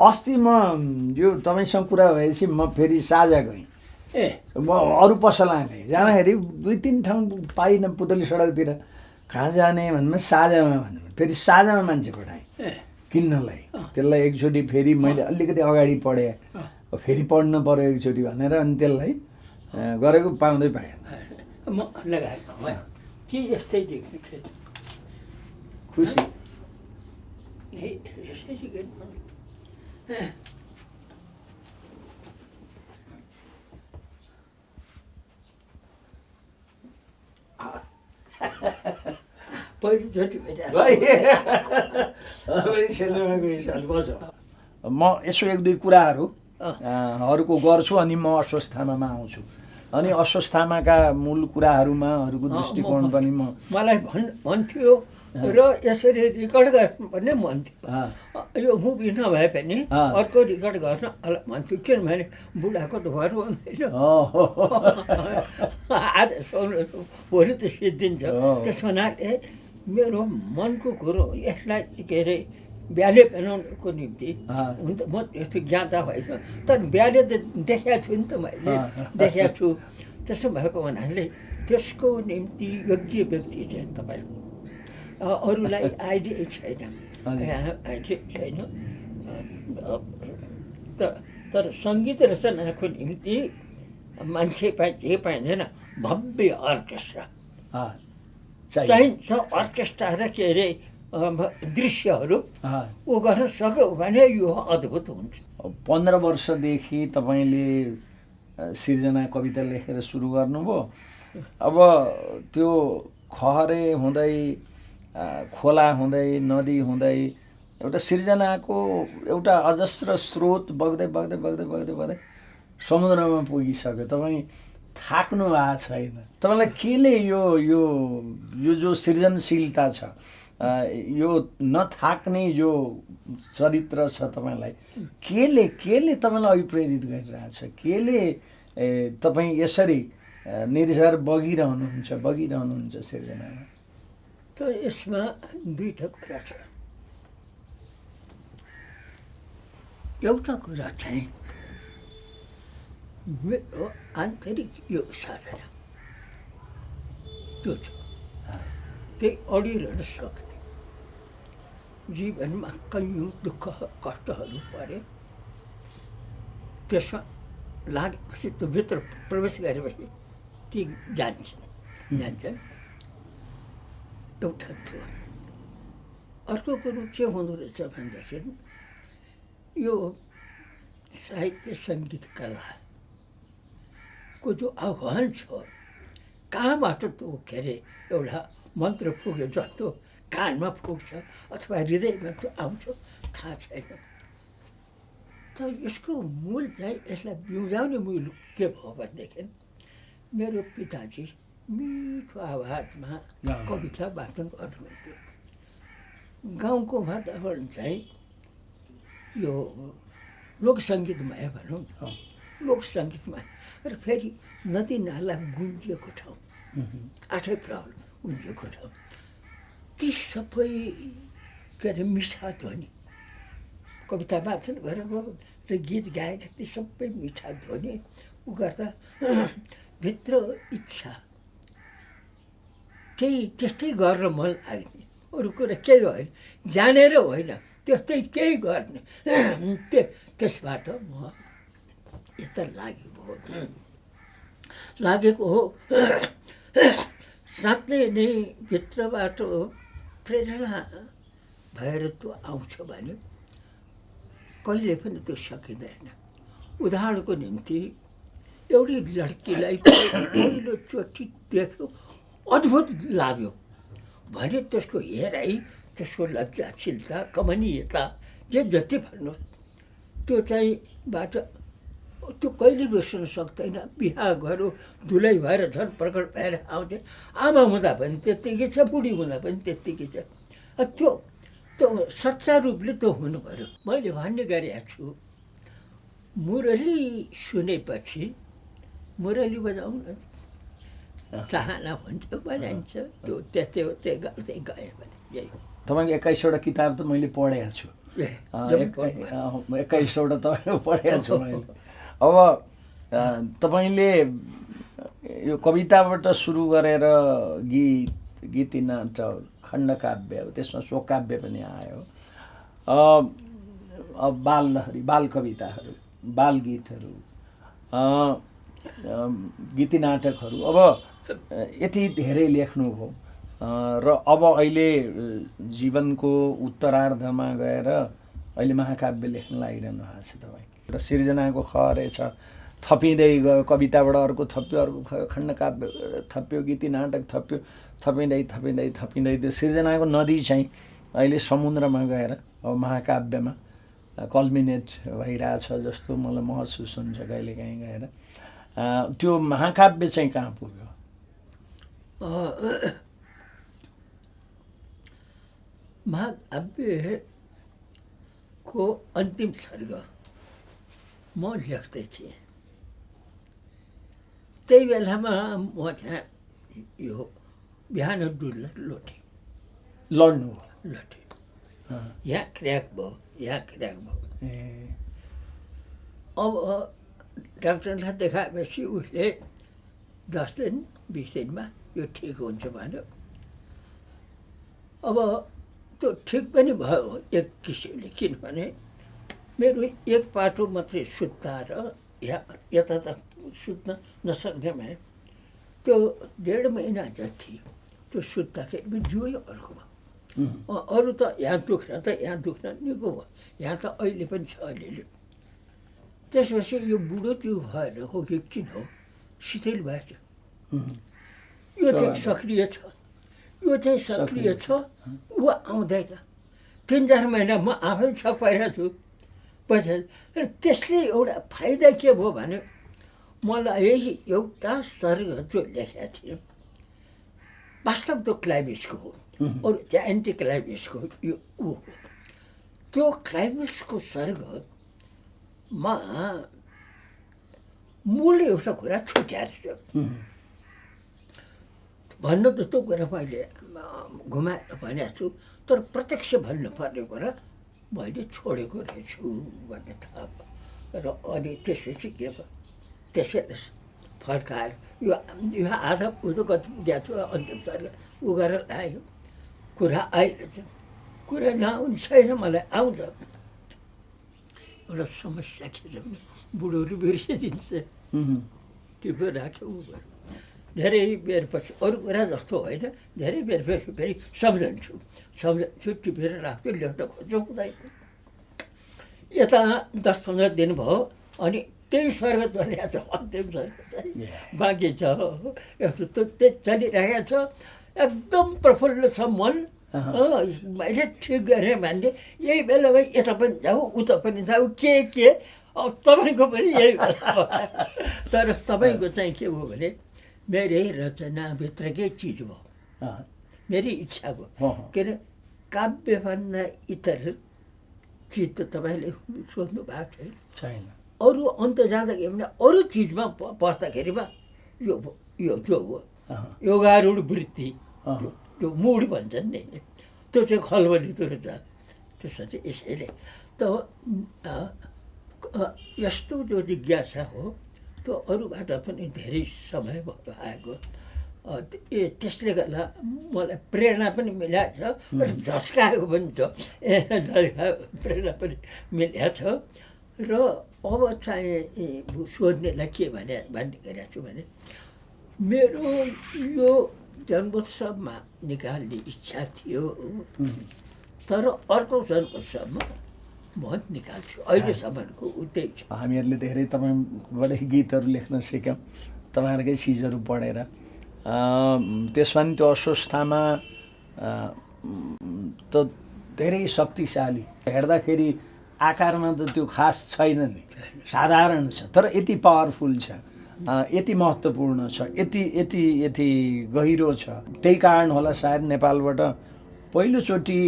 अस्ति म यो तपाईँसँग कुरा भएपछि म फेरि साझा गएँ म अरू पसलमा गएँ जाँदाखेरि 2-3 ठाउँ पाइनँ पुतली सडकतिर कहाँ जाने भन्नु साझामा भन्नु फेरि साझामा मान्छे पठाएँ किन्नलाई त्यसलाई एकचोटि फेरि मैले अलिकति अगाडि पढेँ फेरि पढ्नु पऱ्यो एकचोटि भनेर अनि त्यसलाई गरेको पाउँदै पाएँ म लगाएको के यस्तै देख्नु खुसी पहिलोचोटि म यसो 1-2 कुराहरूको गर्छु अनि म अस्वस्थामामा आउँछु अनि अस्वस्थामाका मूल कुराहरूमाहरूको दृष्टिकोण पनि मलाई भन्थ्यो र यसरी रेकर्ड गर्नु पनि मन थियो यो मुभी नभए पनि अर्को रेकर्ड गर्न भन्थ्यो किनभने बुढाको त भर हुँदैन आज सुन्नु भोलि त सिद्धिन्छ त्यस हुनाले मेरो मनको कुरो यसलाई के अरे ब्याले बनाउनुको निम्ति हुन त म यस्तो ज्ञाता होइन तर ब्याले त देखाएको छु नि त मैले देखाएको छु त्यसो भएको हुनाले त्यसको निम्ति योग्य व्यक्ति चाहिँ तपाईँ अरूलाई आइडिया छैन आइडिया छैन तर सङ्गीत रचनाको निम्ति मान्छे जे पाइँदैन भव्य अर्केस्ट्रा चाहिन्छ अर्केस्ट्रा र के अरे दृश्यहरू ऊ गर्न सक्यो भने यो अद्भुत हुन्छ 15 वर्षदेखि तपाईँले सिर्जना कविता लेखेर सुरु गर्नुभयो अब त्यो खहरे हुँदै खोला हुँदै नदी हुँदै एउटा सिर्जनाको एउटा अजस्र स्रोत बग्दै बग्दै बग्दै बग्दै बग्दै समुद्रमा पुगिसक्यो तपाईँ थाक्नु भएको छैन तपाईँलाई केले यो यो यो जो सृजनशीलता छ यो नथाक्ने जो चरित्र छ तपाईँलाई केले तपाईँलाई अभिप्रेरित गरिरहेछ केले तपाईँ यसरी निर्झर बगिरहनुहुन्छ सिर्जनामा त यसमा दुईटा कुरा छ एउटा कुरा चाहिँ मेरो आन्तरिक यो साधना त्यो छ त्यही अडिरहन सक्ने जीवनमा कैयौँ दुःख कष्टहरू परे त्यसमा लागेपछि त्यो भित्र प्रवेश गरेपछि ती जान्छन् एउटा थियो अर्को कुरो के हुँदो रहेछ भनेदेखि यो साहित्य सङ्गीत कलाको जो आह्वान छ कहाँबाट त्यो के अरे एउटा मन्त्र पुग्यो जस्तो कानमा पुग्छ अथवा हृदयमा त्यो आउँछ थाहा छैन त यसको मूल चाहिँ यसलाई बिउजाउने मूल के भयो भनेदेखि मेरो पिताजी मिठो आवाजमा कविता वाचन गर्नुहुन्थ्यो गाउँको वातावरण चाहिँ यो लोकसङ्गीतमय भनौँ लोकसङ्गीतमय र फेरि नदी नाला गुन्जिएको ठाउँ आठै प्रहर गुन्जिएको ठाउँ ती सबै के अरे मिठा ध्वनि कविता वाचन गरेको र गीत गाएका ती सबै मिठा ध्वनि उ गर्दा भित्र इच्छा त्यस्तै गर्न मन लाग्ने अरू कुरा केही होइन जानेर होइन त्यस्तै केही गर्ने त्यसबाट म यता लागेको हो साँच्चै नै भित्रबाट प्रेरणा भएर त्यो आउँछ भने कहिले पनि त्यो सकिँदैन उदाहरणको निम्ति एउटी लड्कीलाई पहिलोचोटि देख्यो अद्भुत लाग्यो भने त्यसको हेराइ त्यसको लज्जाशीलता कमनीयता जति भन्नुहोस् त्यो चाहिँ बाट त्यो कहिले बिर्सन सक्दैन बिहा गऱ्यो दुलै भएर झन् प्रकट भएर आउँथे आमा हुँदा पनि त्यत्तिकै छ बुढी हुँदा पनि त्यत्तिकै छ त्यो सच्चा रूपले त्यो हुनु पऱ्यो मैले भन्ने गरेको छु मुरली सुनेपछि मुरली बजाउन चाहना हुन्छ बजाइन्छ त्यो त्यस्तै हो त्यही गर्दै गयो भने यही हो तपाईँको 21वटा किताब त मैले पढेको छु 21वटा तपाईँले पढेको छु मैले। अब तपाईँले यो कविताबाट सुरु गरेर गीति नाटक, खण्डकाव्य, त्यसमा स्वकाव्य पनि आयो, अब बाललहरी, बाल कविताहरू, बाल गीतहरू, गीति नाटकहरू, अब यति धेरै लेख्नुभयो र अब अहिले जीवनको उत्तरार्धमा गएर अहिले महाकाव्य लेख्न लागिरहनु भएको छ तपाईँ र सिर्जनाको खहरै छ, थपिँदै गयो, कविताबाट अर्को थप्यो, अर्को खण्डकाव्य थप्यो, गीति नाटक थप्यो, थपिँदै थपिँदै थपिँदै त्यो सिर्जनाको नदी चाहिँ अहिले समुद्रमा गएर अब महाकाव्यमा कल्मिनेट भइरहेछ जस्तो मलाई महसुस हुन्छ कहिलेकाहीँ गएर। त्यो महाकाव्य चाहिँ कहाँ पुग्यो? महाकाव्यको अन्तिम सर्ग म लेख्दै थिएँ। त्यही बेलामा म त्यहाँ यो बिहान डुल्न लड्थेँ। यहाँ क्र्याक भयो, यहाँ क्र्याक भयो। अब डाक्टरलाई देखाएपछि उसले 10 दिन 20 दिनमा यो ठिक हुन्छ भन्यो। अब त्यो ठिक पनि भयो एक किसिमले, किनभने मेरो एक पाटो मात्रै सुत्ता र यता त सुत्न नसक्नेमा त्यो 1.5 महिना जति त्यो सुत्दाखेरि पनि जोयो अर्कोमा। अरू त यहाँ दुख्न त यहाँ दुख्न निको भयो, यहाँ त अहिले पनि छ अलिअलि। त्यसपछि यो बुढो त्यो भएर हो कि किन हो शिथिल भएछ। यो चाहिँ सक्रिय छ, यो चाहिँ सक्रिय छ, ऊ आउँदैन। 3-4 महिना म आफै छपाइरहेको छु पछि। र त्यसले एउटा फाइदा के भयो भने मलाई एउटा सर्ग जो लेखेका थिएँ वास्तव त्यो क्लाइमेक्सको हो, अरू त्यो एन्टी क्लाइमेक्सको यो ऊ हो। त्यो क्लाइमेक्सको सर्गमा मूल एउटा कुरा छुट्याएर छ भन्नु त त्यो कुरा मैले घुमाएर भनेको छु, तर प्रत्यक्ष भन्नुपर्ने कुरा मैले छोडेको रहेछु भन्ने थाहा भयो। र अनि त्यसपछि के भयो, त्यसैले फर्काएर यो आधा उदो कति पुगेको छु अन्तिम सर्ग ऊ गरेर आयो। कुरा आइरहेछ, कुरा नआउने छैन, मलाई आउँछ। एउटा समस्या के छ भने बुढोहरू बिर्सिदिन्छ, टिप्यो राख्यो ऊ भयो। धेरै बेर पछि अरू कुरा जस्तो होइन, धेरै बेर पछि फेरि सम्झन्छु टिपेर राख्छु, लेख्न खोज्छु हुँदैन। यता 10-15 दिन भयो, अनि त्यही सर्ग चलिरहेको छ, अन्तिम सर्ग चाहिँ बाँकी छ। यस्तो त्यही चलिरहेको छ, एकदम प्रफुल्ल छ मन। मैले ठिक गरेँ भन्ने यही बेलामा यता पनि जाऊ उता पनि जाऊ के अब तपाईँको पनि यही बेला। तर तपाईँको चाहिँ के हो भने मेरै रचनाभित्रकै चिज भयो, मेरी इच्छाको। के अरे काव्यभन्दा इतर चिज त तपाईँले सोध्नु भएको छैन। अरू अन्त जाँदा के भने अरू चिजमा पस्दाखेरिमा यो जो हो योगारूढ वृत्ति, त्यो मुड भन्छन् नि, त्यो चाहिँ खलबली तुरु छ। त्यसरी यसैले त यस्तो जो जिज्ञासा हो त्यो अरूबाट पनि धेरै समय भयो आएको। त्यसले गर्दा मलाई प्रेरणा पनि मिलाएको छ र झस्काएको पनि छ, प्रेरणा पनि मिलेको छ। र अब चाहिँ सोध्नेलाई के भन्ने गरेको छु भने मेरो यो जन्मोत्सवमा निकाल्ने इच्छा थियो, तर अर्को जन्मोत्सवमा म निकाल्छु। अहिलेसम्मको त्यही छ। हामीहरूले धेरै तपाईँबाटै गीतहरू लेख्न सिक्यौँ तपाईँहरूकै चिजहरू पढेर। त्यसमा नि त्यो अस्वस्थतामा त धेरै शक्तिशाली, हेर्दाखेरि आकारमा त त्यो खास छैन नि, साधारण छ, तर यति पावरफुल छ, यति महत्त्वपूर्ण छ, यति गहिरो छ। त्यही कारण होला सायद नेपालबाट पहिलोचोटि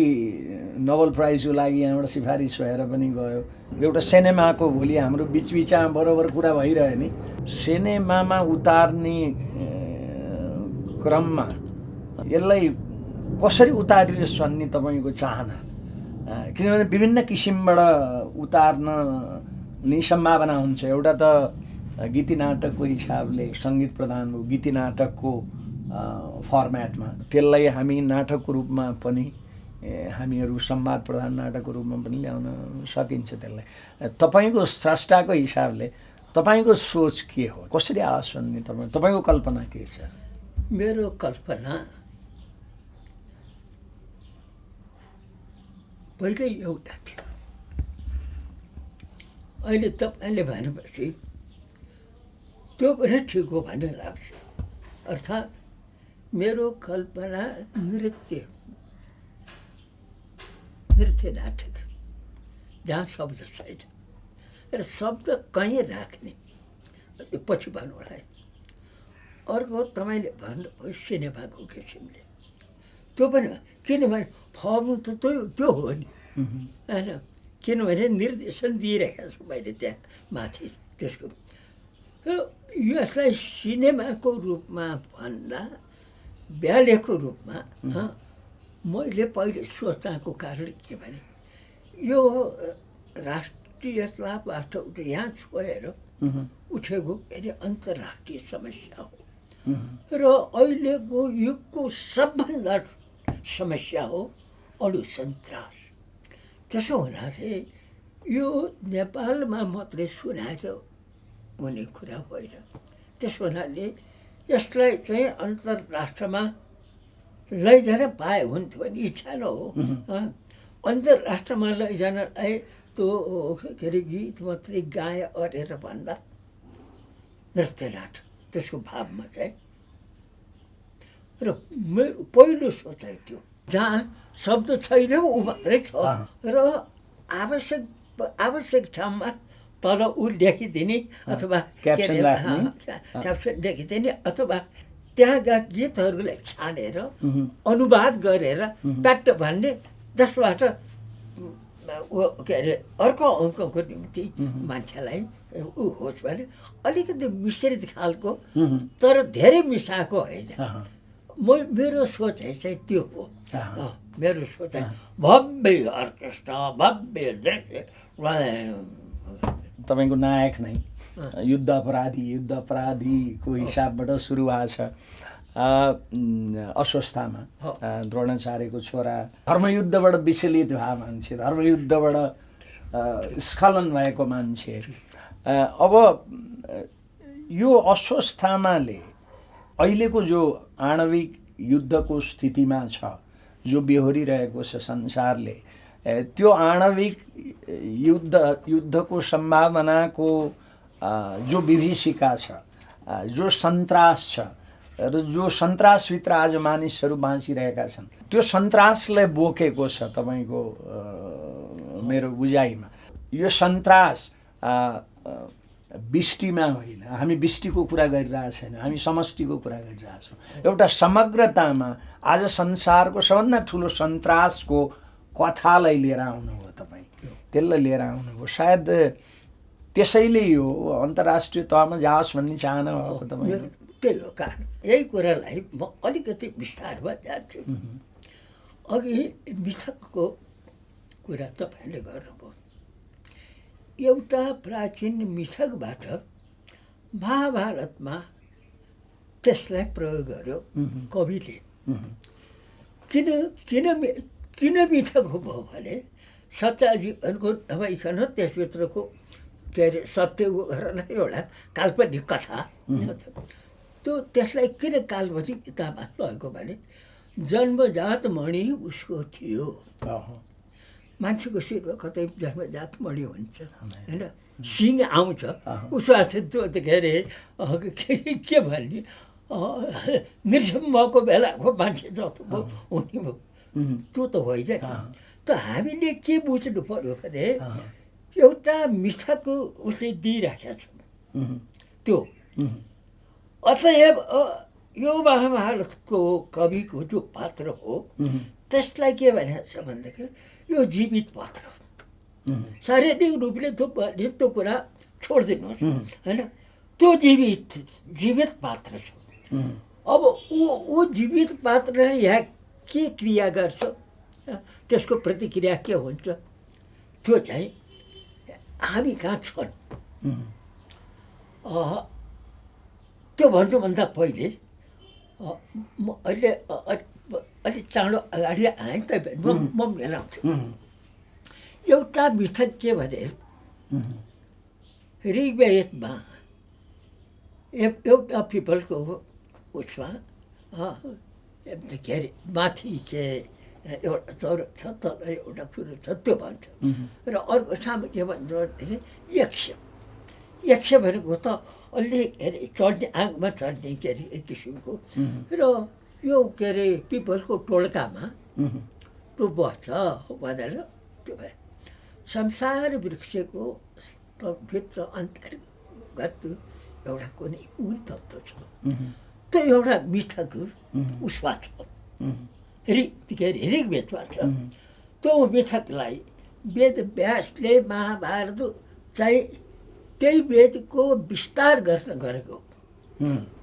नोबेल प्राइजको लागि यहाँबाट सिफारिस भएर पनि गयो। एउटा सिनेमाको भोलि हाम्रो बिचबिचमा बराबर कुरा भइरह्यो नि, सिनेमामा उतार्ने क्रममा यसलाई कसरी उतारियोस् भन्ने तपाईँको चाहना किनभने विभिन्न किसिमबाट उतार्न नि सम्भावना हुन्छ। एउटा त गीति नाटकको हिसाबले सङ्गीत प्रधान हो, गीति नाटकको फर्मेटमा त्यसलाई हामी नाटकको रूपमा पनि हामीहरू संवाद प्रधान नाटकको रूपमा पनि ल्याउन सकिन्छ। त्यसलाई तपाईँको स्रष्टाको हिसाबले तपाईँको सोच के हो, कसरी आवाज सुन्ने तपाईँको कल्पना के छ? मेरो कल्पना पहिले एउटा थियो, अहिले तपाईँले भनेपछि त्यो पनि ठिक हो भन्ने लाग्छ। अर्थात् मेरो कल्पना नृत्य नाटक जहाँ शब्द छैन र शब्द कहीँ राख्ने, पछि भन्नुलाई। अर्को तपाईँले भन्नुभयो सिनेमाको किसिमले, त्यो पनि किनभने फर्म त त्यो हो नि होइन, किनभने निर्देशन दिइरहेको छु मैले त्यहाँ माथि त्यसको। र यसलाई सिनेमाको रूपमा भन्दा ब्यालेको रूपमा मैले पहिले सोच्नको कारण के भने यो राष्ट्रियताबाट यहाँ छोडेर उठेको फेरि अन्तर्राष्ट्रिय समस्या हो र अहिलेको युगको सबभन्दा समस्या हो अणु सन्तास। त्यसो हुनाले यो नेपालमा मात्रै सुनाएर हुने कुरा होइन। त्यसो हुनाले यसलाई चाहिँ अन्तर्राष्ट्रमा लैजान पाए हुन्थ्यो भने इच्छा न हो। अन्तर्राष्ट्रमा लैजानलाई त्यो के अरे गीत मात्रै गाए अरेर भन्दा नृत्य नाटक त्यसको भावमा चाहिँ र मेरो पहिलो सोचाइ त्यो जहाँ शब्द छैन ऊ मात्रै छ र आवश्यक ठाउँमा तल ऊ लेखिदिने अथवा क्याप्सन लेखिदिने अथवा त्यहाँका गीतहरूलाई छानेर अनुवाद गरेर प्याट्ट भन्ने, जसबाट के अरे अर्को अङ्कको निम्ति मान्छेलाई ऊ होस् भने अलिकति मिश्रित खालको तर धेरै मिसाएको होइन। मेरो सोचाइ चाहिँ त्यो हो। मेरो सोचाइ भव्य अर्केस्ट्रा, भव्य दृश्य। तपाईँको नायक नै युद्ध अपराधीको हिसाबबाट सुरु भएको छ। अश्वस्थामा द्रोणाचार्यको छोरा धर्मयुद्धबाट विचलित भए मान्छे, धर्मयुद्धबाट स्खलन भएको मान्छे। अब यो अश्वस्थामाले अहिलेको जो आणविक युद्धको स्थितिमा छ, जो बेहोरिरहेको छ संसारले, त्यो आणविक युद्धको सम्भावनाको जो विभीषिका छ, जो सन्तास छ र जो सन्तासभित्र आज मानिसहरू बाँचिरहेका छन्, त्यो सन्तासलाई बोकेको छ तपाईँको मेरो बुझाइमा। यो सन्तास बिष्टिमा होइन, हामी बिष्टिको कुरा गरिरहेको छैन, हामी समष्टिको कुरा गरिरहेछौँ। एउटा समग्रतामा आज संसारको सबभन्दा ठुलो सन्तासको कथालाई लिएर आउनुभयो तपाईँ, त्यसलाई लिएर आउनुभयो। सायद त्यसैले यो अन्तर्राष्ट्रिय तहमा जाओस् भन्ने चाहना भएको तपाईँ। त्यही हो कारण। यही कुरालाई म अलिकति विस्तारमा जान्छु। अघि मिथकको कुरा तपाईँले गर्नुभयो। एउटा प्राचीन मिथकबाट महाभारतमा त्यसलाई प्रयोग गर्यो कविले। किन मिथक भयो भने सच्चा जीवनको नभइकन त्यसभित्रको के अरे सत्य गरेर एउटा काल्पनिक कथा, त्यसलाई किन काल्पनिकतामा लगेको भने जन्मजात मणि उसको थियो। मान्छेको शिरमा कतै जन्मजात मणि हुन्छ होइन, सिङ आउँछ, उसो त्यो के अरे के भन्ने निर्सम्मको बेलाको मान्छे जस्तो हुने भयो, त्यो त होइन। त हामीले के बुझ्नु पर्यो भने एउटा मिथक उसले दिइराखेका छ त्यो। अतएव यो महाभारतको कविको जो पात्र हो त्यसलाई के भनेको छ भन्दाखेरि यो जीवित पात्र हो। शारीरिक रूपले त्यो कुरा छोडिदिनुहोस् होइन, त्यो जीवित पात्र छ। अब ऊ जीवित पात्र यहाँ के क्रिया गर्छ त्यसको प्रतिक्रिया के हुन्छ त्यो चाहिँ हामी कहाँ छन्। त्यो भन्नुभन्दा पहिले म अहिले अलिक चाँडो अगाडि आएँ त म मिलाउँछु। एउटा मिथक के भने ऋग्वेदमा एउटा पिपलको उसमा के अरे माथि के एउटा चौर छ तल एउटा कुरो छ त्यो भन्छ र अर्को सामु के भन्छ भनेदेखि यक्ष भनेको त अलि के अरे चढ्ने आगोमा चढ्ने के अरे एक किसिमको र यो के अरे पिपलको टोड्कामा त्यो बस्छ भनेर त्यो भयो। संसार वृक्षको भित्र अन्तर्गत एउटा कुनै मूल तत्त्व छ त्यो एउटा मिथक उसमा छ के अरे ऋग्वेदमा छ। त्यो मिथकलाई वेद व्यासले महाभारत चाहिँ त्यही वेदको विस्तार गर्न गरेको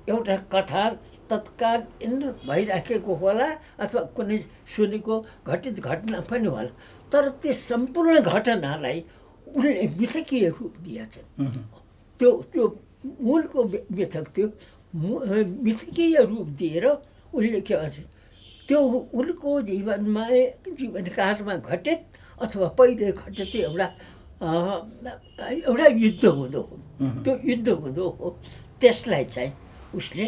एउटा कथा तत्काल इन्द्र भइराखेको होला अथवा कुनै सुनेको घटित घटना पनि होला तर त्यस सम्पूर्ण घटनालाई उनले मिथकीय रूप दिएछन्। त्यो मूलको मिथक त्यो मिथकीय रूप दिएर उनले के भन्छ त्यो उनको जीवनकालमा घटित अथवा पहिले घटित एउटा युद्ध हुँदो हो। त्यो युद्ध हुँदो हो त्यसलाई चाहिँ उसले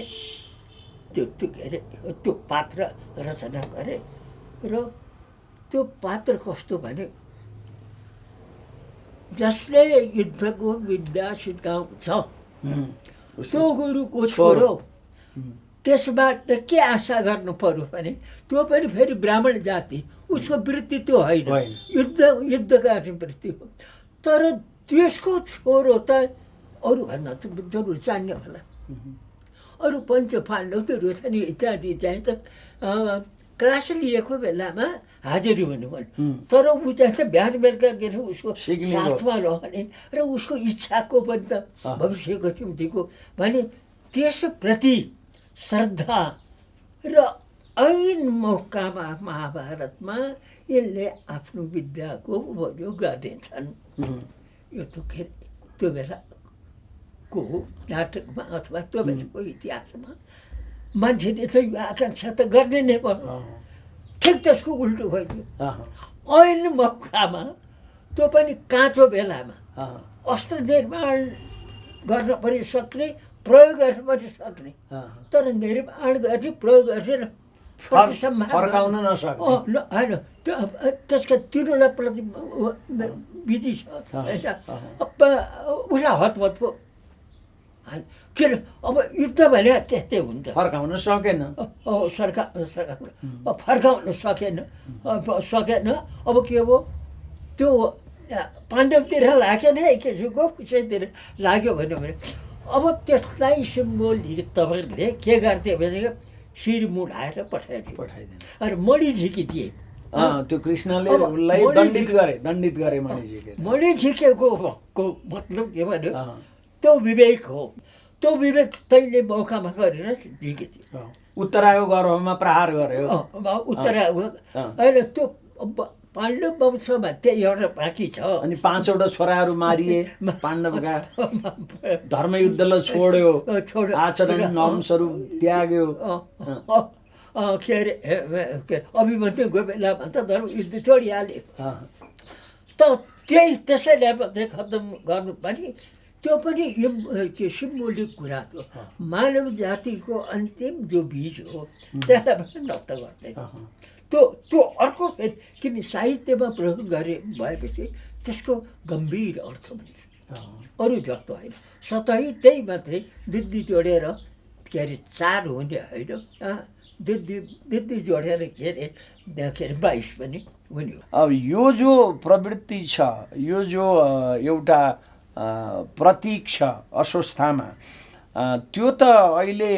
त्यो के अरे त्यो पात्र रचना गरे र त्यो पात्र कस्तो भने जसले युद्धको विद्या सिकाउँछ त्यो गुरुको छोरो त्यसबाट के आशा गर्नु पर्यो भने त्यो पनि फेरि ब्राह्मण जाति उसको वृत्ति त्यो होइन युद्धका वृत्ति हो तर त्यसको छोरो त अरूभन्दा त जरुर जान्ने होला। अरू पञ्च पाण्डव त्यो रोशनी इत्यादि चाहिँ त क्लास लिएको बेलामा हाजिरी हुनु पर्यो तर ऊ चाहिँ त बिहान बेलुका के अरे उसको साथमा रहने र उसको इच्छाको पनि त भविष्यको निम्तिको भने त्यसप्रति श्रद्धा र ऐन मौकामा महाभारतमा यसले आफ्नो विद्याको उपयोग गर्नेछन्। यो त त्यो बेलाको नाटकमा अथवा त्यो बेलाको इतिहासमा मान्छेले त यो आकाङ्क्षा त गर्ने नै पर्यो। ठिक त्यसको उल्टो भयो। ऐन मौकामा त्यो पनि काँचो बेलामा अस्त्र निर्माण गर्न पनि सक्ने प्रयोग गर्न पनि सक्ने तर निर्माण गर्ने प्रयोग गर्ने फर्काउन नसक्ने होइन त्यसका तिनवटा प्रति विधि छ उसलाई हतपत पो किन अब युद्ध भने त्यस्तै हुन्छ फर्काउन सकेन फर्काउन सकेन अब के हो त्यो पाण्डवतिर लागेन एक किसिमको कसैतिर लाग्यो भने अब त्यसलाई सिम्बोलिक तपाईँले के गर्थे भने शिरमुड आएर पठाइदिए अरे मणि झिकिदिए त्यो कृष्णले उसलाई दण्डित गरे मणि झिकेको मतलब के भन्यो त्यो विवेक हो। त्यो विवेक तैँले मौकामा गरेर झिकेथ्यो उत्तराको गर्भमा प्रहार गर्यो उत्तराको होइन त्यो पाण्डव वंशमा त्यही एउटा बाँकी छ अनि 5वटा छोराहरू मारिए पाण्डवका धर्मयुद्धलाई छोड्यो आचरण नर्महरू त्याग्यो के अरे अभिमन्यु गयो बेलामा त धर्मयुद्ध छोडिहाल्यो त त्यही त्यसैलाई मात्रै खत्तम गर्नु पनि त्यो पनि के सिम्बोलिक कुरा हो। मानव जातिको अन्तिम जो बीज हो त्यसलाई पनि नष्ट गर्दैन त्यो अर्को फेरि किन साहित्यमा प्रयोग गरे भएपछि त्यसको गम्भीर अर्थ हुन्छ अरू जस्तो होइन सतही त्यही मात्रै दुई जोडेर के अरे 4 हुने होइन दुई जोडेर के अरे 22 पनि हुने हो। अब यो जो प्रवृत्ति छ यो जो एउटा प्रतीक छ अस्वस्थतामा त्यो त अहिले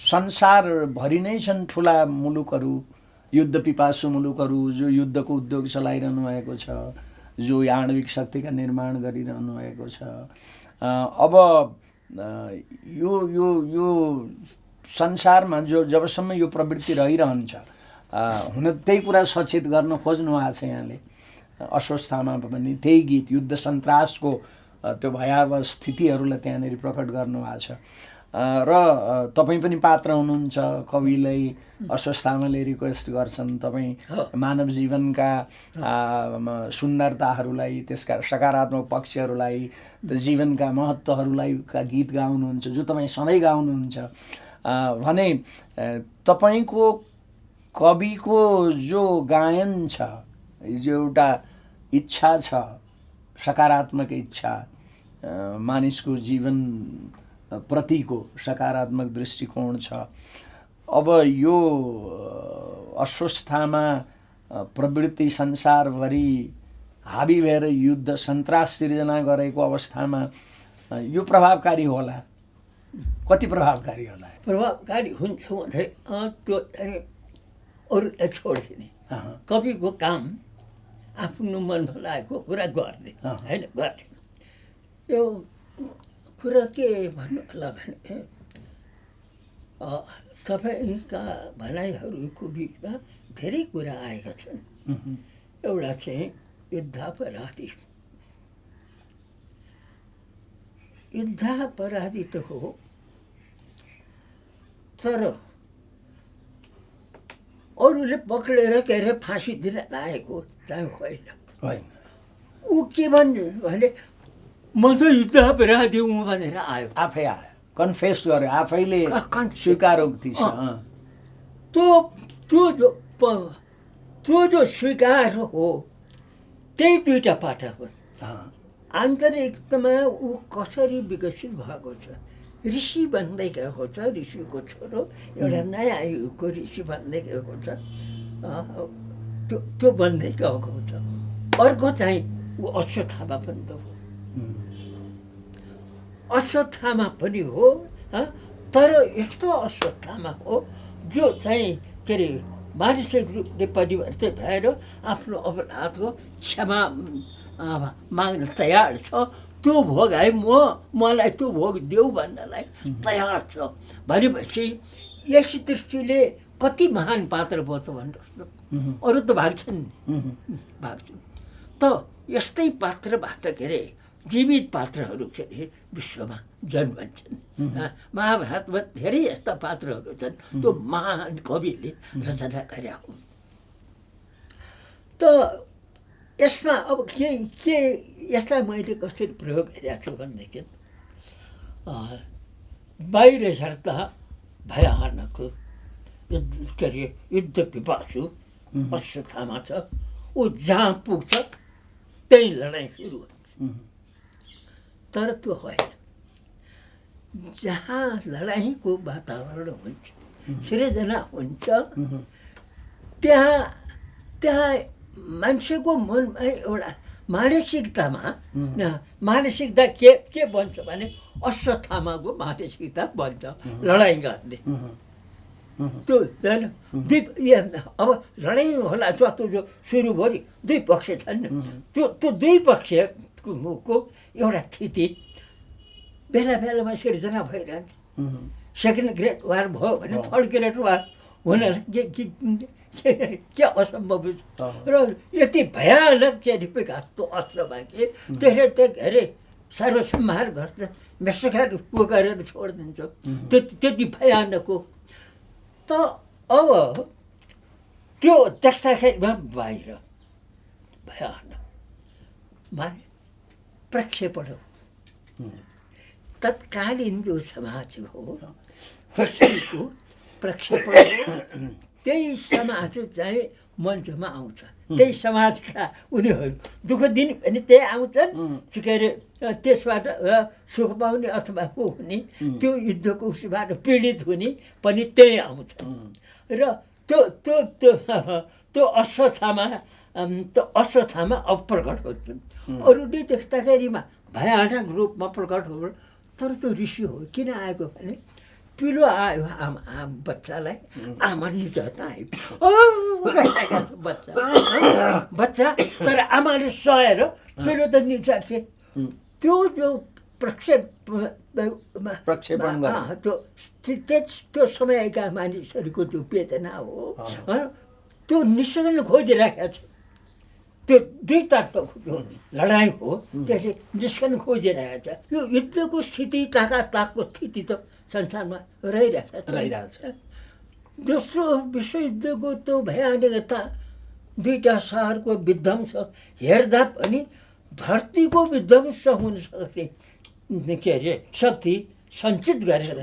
संसारभरि नै छन् ठुला मुलुकहरू युद्ध पिपासु मुलुकहरू जो युद्धको उद्योग चलाइरहनु भएको छ जो आणविक शक्तिका निर्माण गरिरहनु भएको छ। अब यो संसारमा जो जबसम्म यो प्रवृत्ति रहिरहन्छ हुन त्यही कुरा सचेत गर्न खोज्नु भएको छ यहाँले। अस्वस्थतामा पनि त्यही गीत युद्ध सन्तासको त्यो भयावह स्थितिहरूलाई त्यहाँनिर प्रकट गर्नुभएको छ। र तपाईँ पनि पात्र हुनुहुन्छ, कविलाई अस्वस्थतामाले रिक्वेस्ट गर्छन्, तपाईँ मानव जीवनका सुन्दरताहरूलाई, त्यसका सकारात्मक पक्षहरूलाई, जीवनका महत्त्वहरूलाई का गीत गाउनुहुन्छ जो तपाईँ सधैँ गाउनुहुन्छ भने तपाईँको कविको जो गायन छ, जो एउटा इच्छा छ, सकारात्मक इच्छा, मानिसको जीवन प्रतिको सकारात्मक दृष्टिकोण छ। अब यो अस्वस्थतामा प्रवृत्ति संसारभरि हाबी भएर युद्ध सन्तास सिर्जना गरेको अवस्थामा यो प्रभावकारी होला? कति प्रभावकारी होला? प्रभावकारी हुन्छ भने त्यो अरूलाई छोडिदिने, कविको काम आफ्नो मनमा लागेको कुरा गर्ने होइन, गर्ने। यो कुरा के भन्नु होला भने तपाईँका भनाइहरूको बिचमा धेरै कुरा आएका छन्। एउटा चाहिँ युद्धापराधी। युद्धापराधी त हो, तर अरूले पक्रेर के अरे फाँसी दिन लागेको चाहिँ होइन। ऊ के भन्छ भने म त युद्ध अपराधी हुँ भनेर आयो, आफै आयो, कन्फेस गर्यो, आफैले स्वीकारोक्ति छ। त्यो जो स्वीकार हो त्यही दुईटा पाटा हुन्। आन्तरिकतामा ऊ कसरी विकसित भएको छ, ऋषि बन्दै गएको छ, ऋषिको छोरो एउटा नयाँ युगको ऋषि बन्दै गएको छ, त्यो बन्दै गएको छ। अर्को चाहिँ ऊ अश्वत्थामा पनि त हो, अश्वत्थामा पनि हो, तर यस्तो अश्वत्थामा हो जो चाहिँ के अरे मानसिक रूपले परिवर्तित भएर आफ्नो अपराधको क्षमा माग्न तयार छ। त्यो भोग है मलाई त्यो भोग देऊ भन्नलाई तयार छ भनेपछि यस दृष्टिले कति महान पात्र भयो त भन्नुहोस् न। अरू त भाग्छन्, त यस्तै पात्रबाट के अरे जीवित पात्रहरू के अरे विश्वमा जन्मन्छन्। महाभारतमा धेरै यस्ता पात्रहरू छन् त्यो महान कविले रचना गरेका हुन्। त यसमा अब के यसलाई मैले कसरी प्रयोग गरेको छु भनेदेखि बाहिर हेर्दा भयानक के अरे युद्ध पिपासु अश्वत्थामा छ, ऊ जहाँ पुग्छ त्यही लडाइँ सुरु हुन्छ। तर त्यो होइन, जहाँ लडाइँको वातावरण हुन्छ, सृजना हुन्छ, त्यहाँ मान्छेको मनमा एउटा मानसिकता के बन्छ भने अश्वत्थामाको मानसिकता बन्छ लडाइँ गर्ने। त्यो अब लडाइँ होला जस्तो जो सुरु भयो नि, दुई पक्ष छन्, त्यो दुई पक्षको एउटा स्थिति बेला बेलामा सिर्जना भइरहन्छ। सेकेन्ड ग्रेड वार भयो भने थर्ड ग्रेड वार हुन के असम्भव छ। र यति भयानक के विकासको अस्त्रमा कि त्यसले त्यो के अरे सर्वसंहार गर्छ, मेसखार पुकारेर छोडिदिन्छ, त्यति भयानक हो। त अब त्यो देख्दाखेरिमा बाहिर भयानक माने प्रक्षेपण हो, तत्कालीन जो समाज हो कसैको प्रक्षेपण हो। त्यही समाज चाहिँ मञ्चमा आउँछ, त्यही समाजका उनीहरू दुःख दिने भने त्यही आउँछन्, के अरे त्यसबाट सुख पाउने अथवा हुने, त्यो युद्धको उसबाट पीडित हुने पनि त्यही आउँछन्। र त्यो अश्वत्थामा अप्रकट हुन्छन्। अरूले देख्दाखेरिमा भयानक रूपमा प्रकट हो, तर त्यो ऋषि हो। किन आएको भने पिलो आयो बच्चालाई, आमा निचर्न आयो बच्चा, तर आमाले सहेर पिलो त निचर्छे। त्यो जो प्रक्षेपण त्यो समयका मानिसहरूको जो वेदना हो, त्यो निस्कन खोजिरहेको छ। त्यो दुईतर्फको त्यो लडाइँ हो, त्यसले निस्कन खोजिरहेको छ। यो युद्धको स्थिति, ताकाताकको स्थिति त संसारमा रहिरहेको रहिरहेछ। दोस्रो विश्वयुद्धको त्यो भयानकता, दुईटा सहरको विध्वंस हेर्दा पनि धरतीको विध्वंस हुन सक्ने के अरे शक्ति सञ्चित गरेर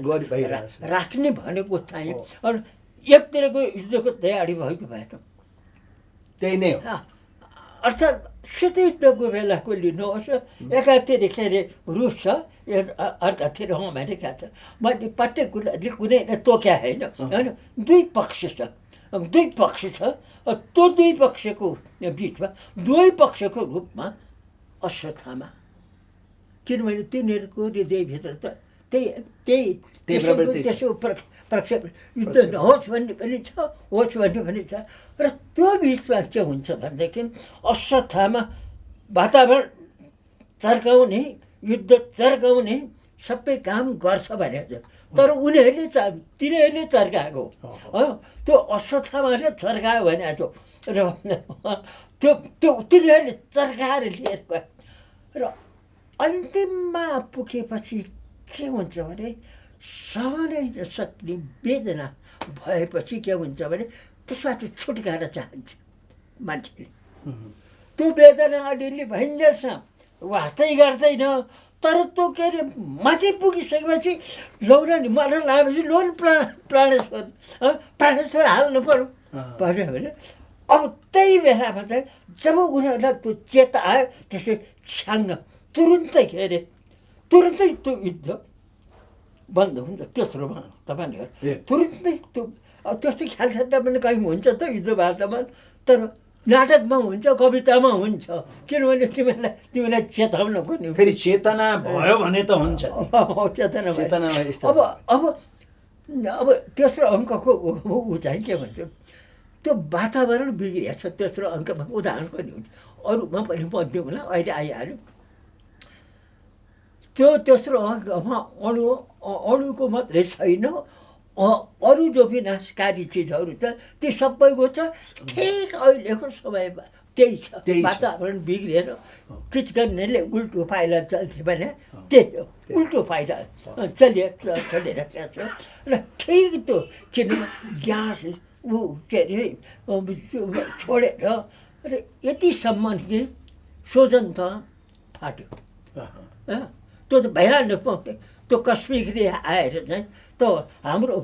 राख्ने भनेको चाहिँ अरू एकतिरको युद्धको तयारी भएको भएन। त्यही नै हो। अर्थात् शीतयुद्धको बेलाको लिनुहोस्, एकातिर के अरे रुस छ, अर्कातिर अमेरिका छ। मैले पार्टिकुलरली कुनैलाई तोक्या होइन, होइन, दुई पक्ष छ। त्यो दुई पक्षको बिचमा दुवै पक्षको रूपमा अश्वत्थामा, किनभने तिनीहरूको हृदयभित्र त त्यसो प्रक्षेप युद्ध नहोस् भन्ने पनि छ, होस् भन्ने पनि छ। र त्यो बिचमा के हुन्छ भनेदेखि अश्वत्थामा वातावरण चर्काउने, युद्ध चर्काउने सबै काम गर्छ भनेको छ। तर तिनीहरूले चर्काएको हो, त्यो अश्वत्थामाले चर्कायो भनेको छ। र त्यो तिनीहरूले चर्काएर लिएर गयो। र अन्तिममा पुगेपछि के हुन्छ भने सहनै नसक्ने वेदना भएपछि के हुन्छ भने त्यसबाट छुटकारा चाहन्छ मान्छेले। त्यो वेदना अलिअलि भइन्जेछ, वास्तै गर्दैन। तर त्यो के अरे माथि पुगिसकेपछि लौरा नि मर्न लागेपछि लोन प्राणेश्वर हाल्नु पर्यो भने अब त्यही बेलामा चाहिँ जब उनीहरूलाई त्यो चेता आयो, त्यसै छ्याङ्ग तुरुन्तै के अरे तुरुन्तै त्यो युद्ध बन्द हुन्छ। तेस्रोमा तपाईँले तुरुन्तै त्यो त्यस्तो ख्यालठट्टा पनि कहीँ हुन्छ त युद्धबाटमा, तर नाटकमा हुन्छ, कवितामा हुन्छ। किनभने तिमीलाई चेताउनको नि फेरि चेतना भयो भने त हुन्छ। चेतना अब तेस्रो अङ्कको ऊ चाहिँ के भन्छ, त्यो वातावरण बिग्रिएको छ तेस्रो अङ्कमा। उदाहरण पनि हुन्छ, अरूमा पनि भन्थ्यो होला, अहिले आइहाल्यो। त्यो तेस्रो अङ्कमा अणुको मात्रै छैन, अरू जो विनाशकारी चिजहरू छ ती सबैको छ। ठिक अहिलेको समयमा त्यही छ, वातावरण बिग्रिएर किचकन्नेले उल्टो पाइला चल्थ्यो भने त्यही हो, उल्टो पाइला चलिरहेको छ। र ठिक त्यो किनभने ग्यास के अरे छोडेर र यतिसम्म कि सोजन त फाट्यो। त्यो त भयानक, त्यो कस्मिकले आएर चाहिँ त हाम्रो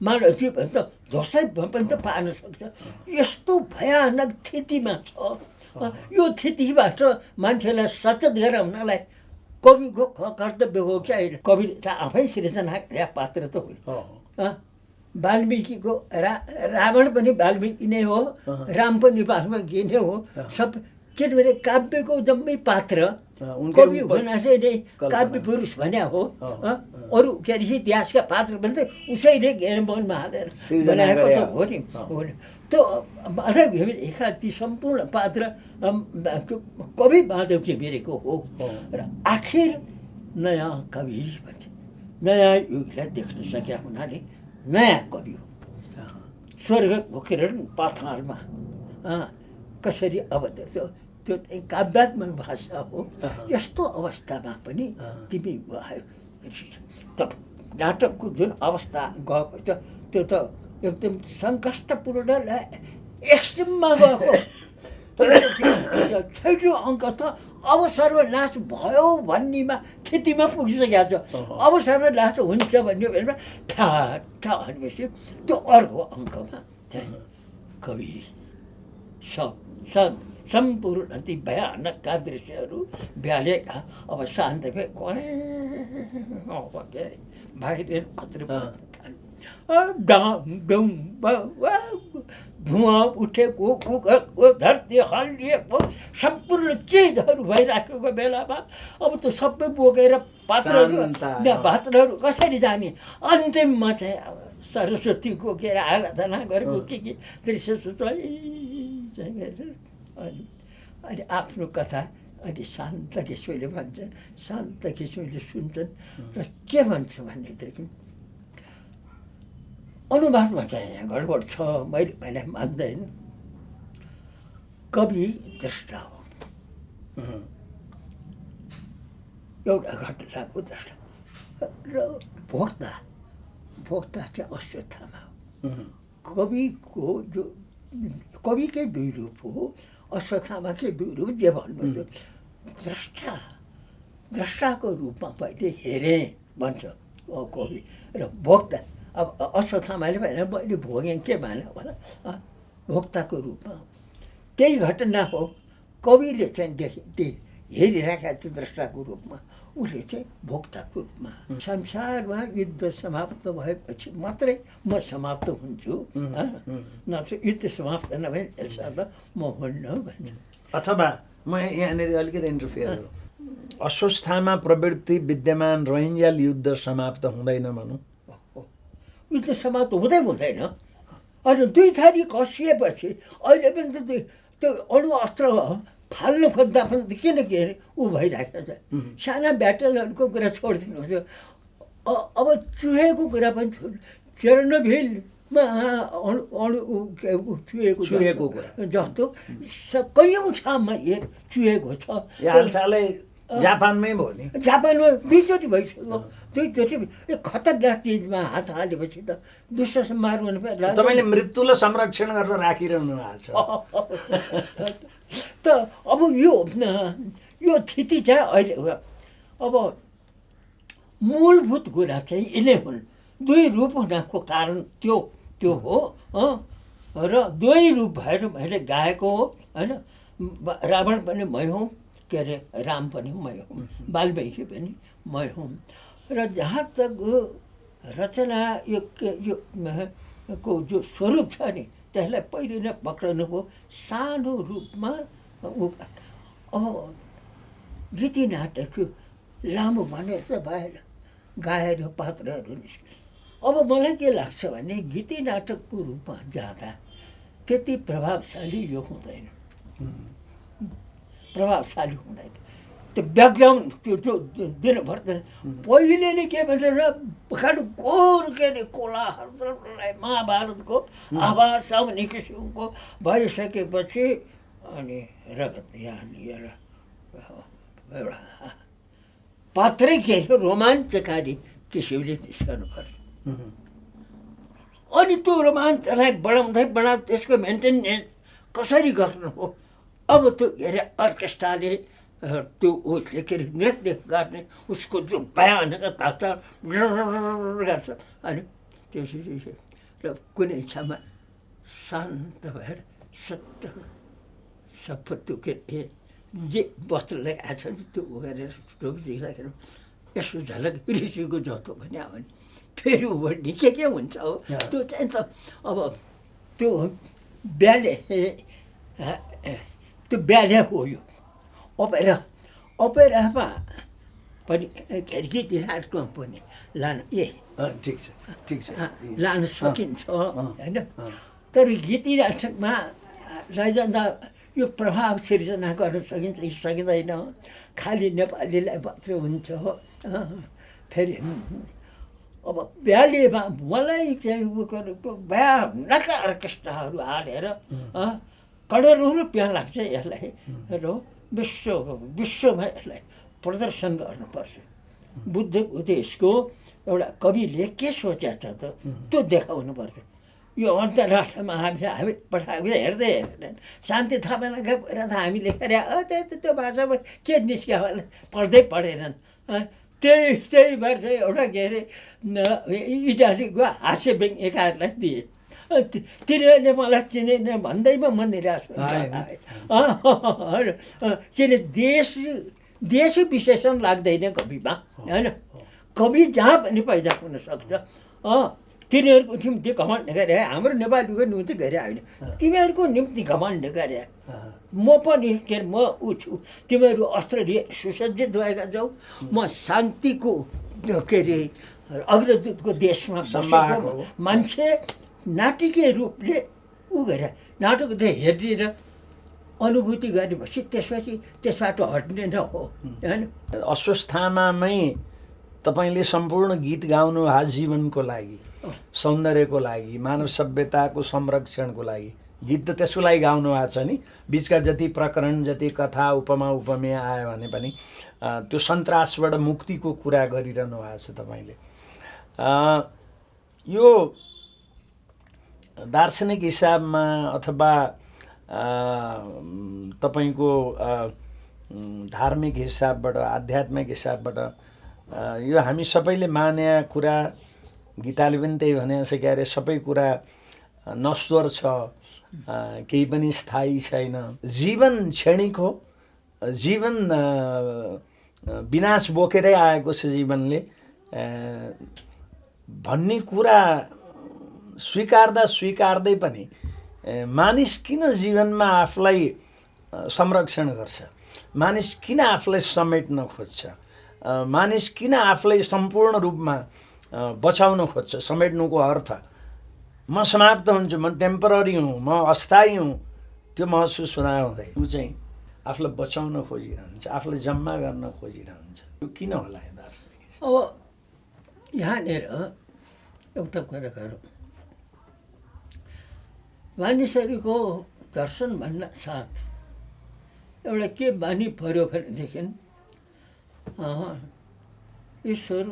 मानव जीवन त धसै पनि त पार्न सक्छ। यस्तो भयानक स्थितिमा छ। यो स्थितिबाट मान्छेलाई सचेत गराउनलाई कविको कर्तव्य हो कि अहिले कवि त आफै सृजना पात्र त होइन। वाल्मिकीको रावण पनि वाल्मिकी नै हो, राम पनि वाल्मिकी नै हो। सब किनभने काव्यको जम्मै पात्र कवि हुनाले नै काव्य पुरुष भन्या हो। अरू के अरे इतिहासका पात्र पनि त उसैले मनमा हालेर बनाएको त हो नि। त्यो माधव घिमिरेका ती सम्पूर्ण पात्र कवि माधव घिमिरेको हो। र आखिर नयाँ कवि भन्छ, नयाँ युगलाई देख्न सक्या हुनाले नयाँ कवि हो। स्वर्गको किरण पातालमा कसरी अवतर्थ्यो, त्यो काव्यात्मक भाषा हो। यस्तो अवस्थामा पनि तिमी आयो। त नाटकको जुन अवस्था गएको छ त्यो त एकदम सङ्कष्टपूर्ण एक्सट्रिममा गएको। छैटौँ अङ्क त अब सर्वनाश भयो भन्नेमा स्थितिमा पुगिसकेको छ। अब सर्वनाश हुन्छ भन्ने बेलामा फ्याट भनेपछि त्यो अर्को अङ्कमा चाहिँ कवि सम्पूर्ण ती भयानक दृश्यहरू भ्यालेका। अब शान्त भए बाहिर मात्र धुवा उठेको, धरती हल्लिएको, सम्पूर्ण चिजहरू भइराखेको बेलामा अब त्यो सबै बोकेर पात्रहरू कसरी जाने। अन्तिममा चाहिँ अब सरस्वतीको के अरे आराधना गरेको के दृश्य अनि आफ्नो कथा अनि शान्त किशोरले भन्छन्, शान्त किशोरले सुन्छन् र के भन्छ भनेदेखि अनुवादमा चाहिँ यहाँ गडबड छ, मैले मान्दैन। कवि द्रष्टा हो, एउटा घटनाको द्रष्टा र भोक्ता चाहिँ अश्वत्थामा हो। कविको जो कविकै दुई रूप हो, अश्वत्थामाकै दुई रूप, जे भन्नु द्रष्टाको रूपमा पहिले हेरेँ भन्छ कवि र भोक्ता। अब अश्वत्थामाले भने मैले भोगेँ के भने होला, भोक्ताको रूपमा त्यही घटना हो। कविले चाहिँ हेरिराखेका थियो द्रष्टाको रूपमा, उसले चाहिँ भोक्ताको रूपमा। संसारमा युद्ध समाप्त भएपछि मात्रै म समाप्त हुन्छु, नत्र युद्ध समाप्त नभए यसमा त म हुन्न भन्छु। अथवा म यहाँनिर अलिकति इन्टरफियर गरौँ, अस्वस्थामा प्रवृत्ति विद्यमान रहन्जेल युद्ध समाप्त हुँदैन भनौँ। युद्ध समाप्त हुँदैन। अनि दुई थरी कसिएपछि अहिले पनि त त्यो अणु अस्त्र फाल्नु खोज्दा पनि किन के अरे ऊ भइरहेको छ। साना ब्याटलहरूको कुरा छोडिदिनुहोस्, अब चुहेको कुरा पनि छोड्नु। चेर्नोबिलमा चुहेको कुरा जस्तो कैयौँ ठाउँमा चुहेको छ। हालसालै जापानमै भयो नि, जापानमा दुईचोटि भइसक्यो। दुईचोटि खतरनाक चिजमा हात हालेपछि त विश्व संहार हुनु पर्छ। तपाईँले मृत्युलाई संरक्षण गरेर राखिरहनु भएको छ। त अब यो स्थिति चाहिँ अहिले अब मूलभूत कुरा चाहिँ यिनै हुन्। दुई रूप हुनको कारण त्यो हो, र दुवै रूप भएर मैले गाएको हो होइन। रावण पनि मै हुँ, के अरे राम पनि मै हुँ, वाल्मीकि पनि मै हुँ। र जहाँ तक रचना को जो स्वरूप छ नि, त्यसलाई पहिले नै पक्राउनु भयो सानो रूपमा। अब गीति नाटक लामो भनेर त भएन, गाएर पात्रहरू निस्क्यो। अब मलाई के लाग्छ भने गीति नाटकको रूपमा जाँदा त्यति प्रभावशाली यो हुँदैन, प्रभावशाली हुँदैन। त्यो ब्याकग्राउन्ड त्यो दिनु पर्दैन। पहिले नै के भनेर घोर के अरे कोलाहललाई महाभारतको आवाज आउने किसिमको भइसकेपछि अनि रगत यहाँ लिएर एउटा पात्रै के छ रोमाञ्चकारी किसिमले निस्कनु पर्छ। अनि त्यो रोमाञ्चलाई बढाउँदै त्यसको मेन्टेनेन्स कसरी गर्नु हो। अब त्यो के अरे अर्केस्ट्राले त्यो उसले के अरे नृत्य गर्ने उसको जो भयानकता छ गर्छ। अनि त्यसरी र कुनै ठाउँमा शान्त भएर सट्ट सबै त्यो के अरे जे वस्त्र लगाएको छ नि त्यो उ गरेर टोपिदिँदाखेरि यसो झलक ऋषिको जतो पनि आयो भने फेरि ऊ निकै के हुन्छ हो। त्यो चाहिँ त अब त्यो ब्याले हो यो ओपेरामा पनि गीत नाटकमा पनि ठिक छ लान सकिन्छ होइन। तर गीत नाटकमा लैजाँदा यो प्रभाव सिर्जना गर्न सकिन्छ कि सकिँदैन, खालि नेपालीलाई मात्र हुन्छ। फेरि अब ब्यालेमा मलाई चाहिँ उ गरेको भयानक अर्केस्ट्राहरू हालेर करोडौँ रुपियाँ लाग्छ यसलाई र विश्वमा यसलाई प्रदर्शन गर्नुपर्छ। बुद्ध उपदेशको एउटा कविले के सोचेको छ त त्यो देखाउनु पर्छ। यो अन्तर्राष्ट्रमा हामी पठाएको हेर्दै हेर्दैन। शान्ति थापानाका कुरा त हामीले त्यो भाषामा के निस्क्यो होला पढ्दैनन्। त्यही भएर चाहिँ एउटा के अरे इटालीको हास्य व्यङ्ग्यकारलाई दिए। तिनीहरूले मलाई चिनेन भन्दैमा म निराश किन देशी विशेषण लाग्दैन कविमा होइन। कवि जहाँ पनि पैदा हुन सक्छ। तिनीहरूको निम्ति घमण्ड गरे, हाम्रो नेपालीको निम्ति गरे होइन, तिमीहरूको निम्ति घमण्ड गरे। म पनि के म ऊ छु, तिमीहरू अस्त्र लिए सुसज्जित भएका जाऊ, म शान्तिको के अरे अग्रदूतको देशमा बसेको मान्छे नाटकीय रूपले ऊ गरे। नाटक त हेरेर अनुभूति गरेपछि त्यसबाट हट्ने न हो होइन। अस्वस्थामामै तपाईँले सम्पूर्ण गीत गाउनु जीवनको लागि, सौन्दर्यको लागि, मानव सभ्यताको संरक्षणको लागि गीत त त्यसको लागि गाउनु भएको छ नि। बिचका जति प्रकरण, जति कथा, उपमा उपमेय आयो भने पनि त्यो सन्तासबाट मुक्तिको कुरा गरिरहनु भएको छ तपाईँले। यो दार्शनिक हिसाबमा अथवा तपाईँको धार्मिक हिसाबबाट, आध्यात्मिक हिसाबबाट यो हामी सबैले माने कुरा, गीताले पनि त्यही भनेको छ के अरे, सबै कुरा नश्वर छ, केही पनि स्थायी छैन, जीवन क्षणिक हो, जीवन विनाश बोकेरै आएको छ जीवनले भन्ने कुरा स्वीकार्दै पनि मानिस किन जीवनमा आफूलाई संरक्षण गर्छ, मानिस किन आफूलाई समेट्न खोज्छ, मानिस किन आफूलाई सम्पूर्ण रूपमा बचाउन खोज्छ। समेट्नुको अर्थ म समाप्त हुन्छु, म टेम्पररी हुँ, म अस्थायी हुँ, त्यो महसुस हुँदै ऊ चाहिँ आफूलाई बचाउन खोजिरहन्छ, आफूलाई जम्मा गर्न खोजिरहन्छ। यो किन होला यो दार्शनिक? अब यहाँनिर एउटा कुरा गरौँ, मानिसहरूको दर्शन भन्न साथ एउटा के बानी पर्यो भनेदेखि ईश्वर,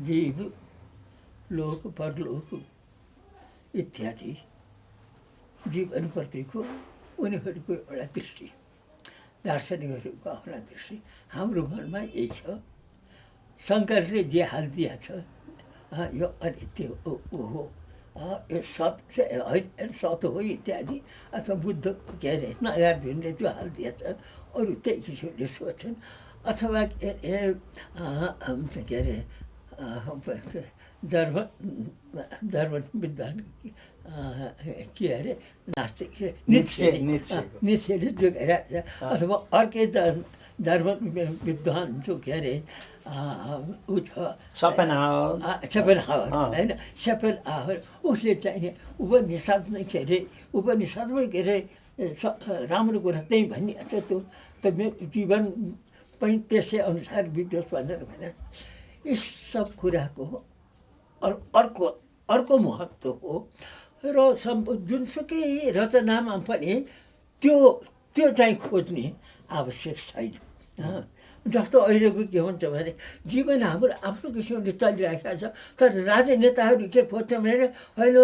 जीव, लोक, परलोक इत्यादि जीवनप्रतिको उनीहरूको एउटा दृष्टि, दार्शनिकहरूको आफ्ना दृष्टि। हाम्रो मनमा यही छ। शङ्करले जे हालिदिया छ यो अनित्य हो, यो सत होइन, सत हो इत्यादि, अथवा बुद्ध के अरे नागार्जुनले त्यो हालिदिया छ, अरू त्यही किसिमले सोच्छन्। अथवा के अरे जर्मन विद्वान के अरे नास्तिक नित्सेले जो गरिरहेको छ, अथवा अर्कै जर्मन विद्वान जो के अरे ऊ छ सोपेनहावर होइन, सोपेनहावर, उसले चाहिँ उपनिषदमै के अरे राम्रो कुरा त्यही भनिएको छ। त्यो त मेरो जीवन पनि त्यसै अनुसार बित्योस् भनेर भने यी सब कुराको अर्को महत्त्व हो। र जुनसुकै रचनामा पनि त्यो चाहिँ खोज्ने आवश्यक छैन। जस्तो अहिलेको के हुन्छ भने जीवन हाम्रो आफ्नो किसिमले चलिरहेको छ, तर राजनेताहरू के खोज्छ भने होइन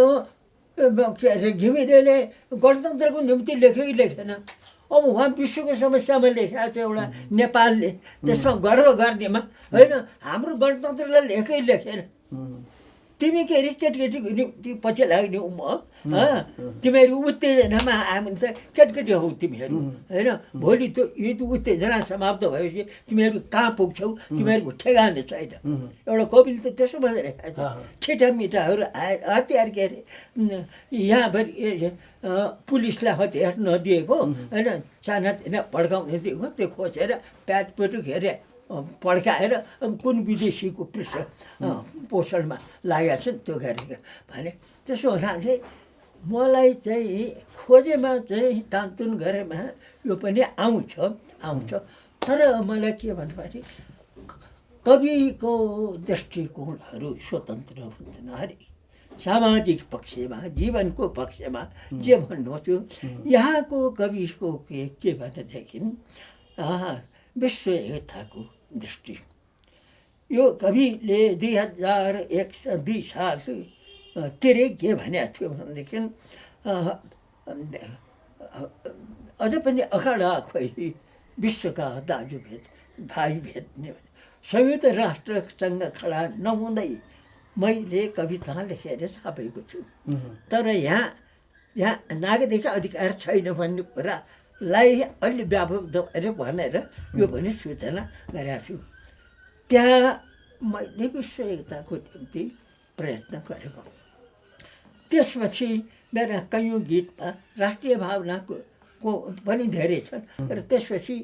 के अरे घिमिरेले गणतन्त्रको निम्ति लेख्यो कि लेखेन, अब उहाँ विश्वको समस्यामा लेखेको छ एउटा नेपालले, त्यसमा गर्व गर्नेमा होइन, हाम्रो गणतन्त्रलाई लेखेन। तिमी के अरे केटकेटीको निम्ति पछि लाग्ने म तिमीहरू उत्तेजनामा आयो भने चाहिँ केटकेटी हौ तिमीहरू होइन। भोलि त्यो युद्ध उत्तेजना समाप्त भएपछि तिमीहरू कहाँ पुग्छौ, तिमीहरूको ठेगाना छैन। एउटा कविले त त्यसो भनिरहेको छ, छिटा मिठाहरू आएर हतियार के अरे यहाँभरि पुलिसलाई हतियार नदिएको होइन, सानातिना भड्काउन दिएको, त्यो खोजेर प्याटपेटु घेरे पड्काएर कुन विदेशीको पृष्ठ पोषणमा लागेको छ त्यो गरेको भने। त्यसो हुनाले मलाई चाहिँ खोजेमा चाहिँ तानतुन गरेमा यो पनि आउँछ। तर मलाई के भन्दाखेरि कविको दृष्टिकोणहरू स्वतन्त्र हुँदैन। हरेक सामाजिक पक्षमा, जीवनको पक्षमा जे भन्नुहोस्, यहाँको कविको के भनेदेखि विश्व एकताको दृष्टि। यो कविले 2002 साल के भनेको थियो भनेदेखि अझ पनि अखाडा खोइ विश्वका दाजुभेद भाइभेद संयुक्त राष्ट्रसँग खडा नहुँदै मैले कविता लेखेर छापेको छु। तर यहाँ नागरिक अधिकार छैन भन्ने कुरालाई अलि व्यापक भनेर यो पनि सूचना गरेको छु। त्यहाँ मैले विश्व एकताको निम्ति प्रयत्न गरेको। त्यसपछि मेरा कैयौँ गीतमा राष्ट्रिय भावनाको पनि धेरै छन्। र त्यसपछि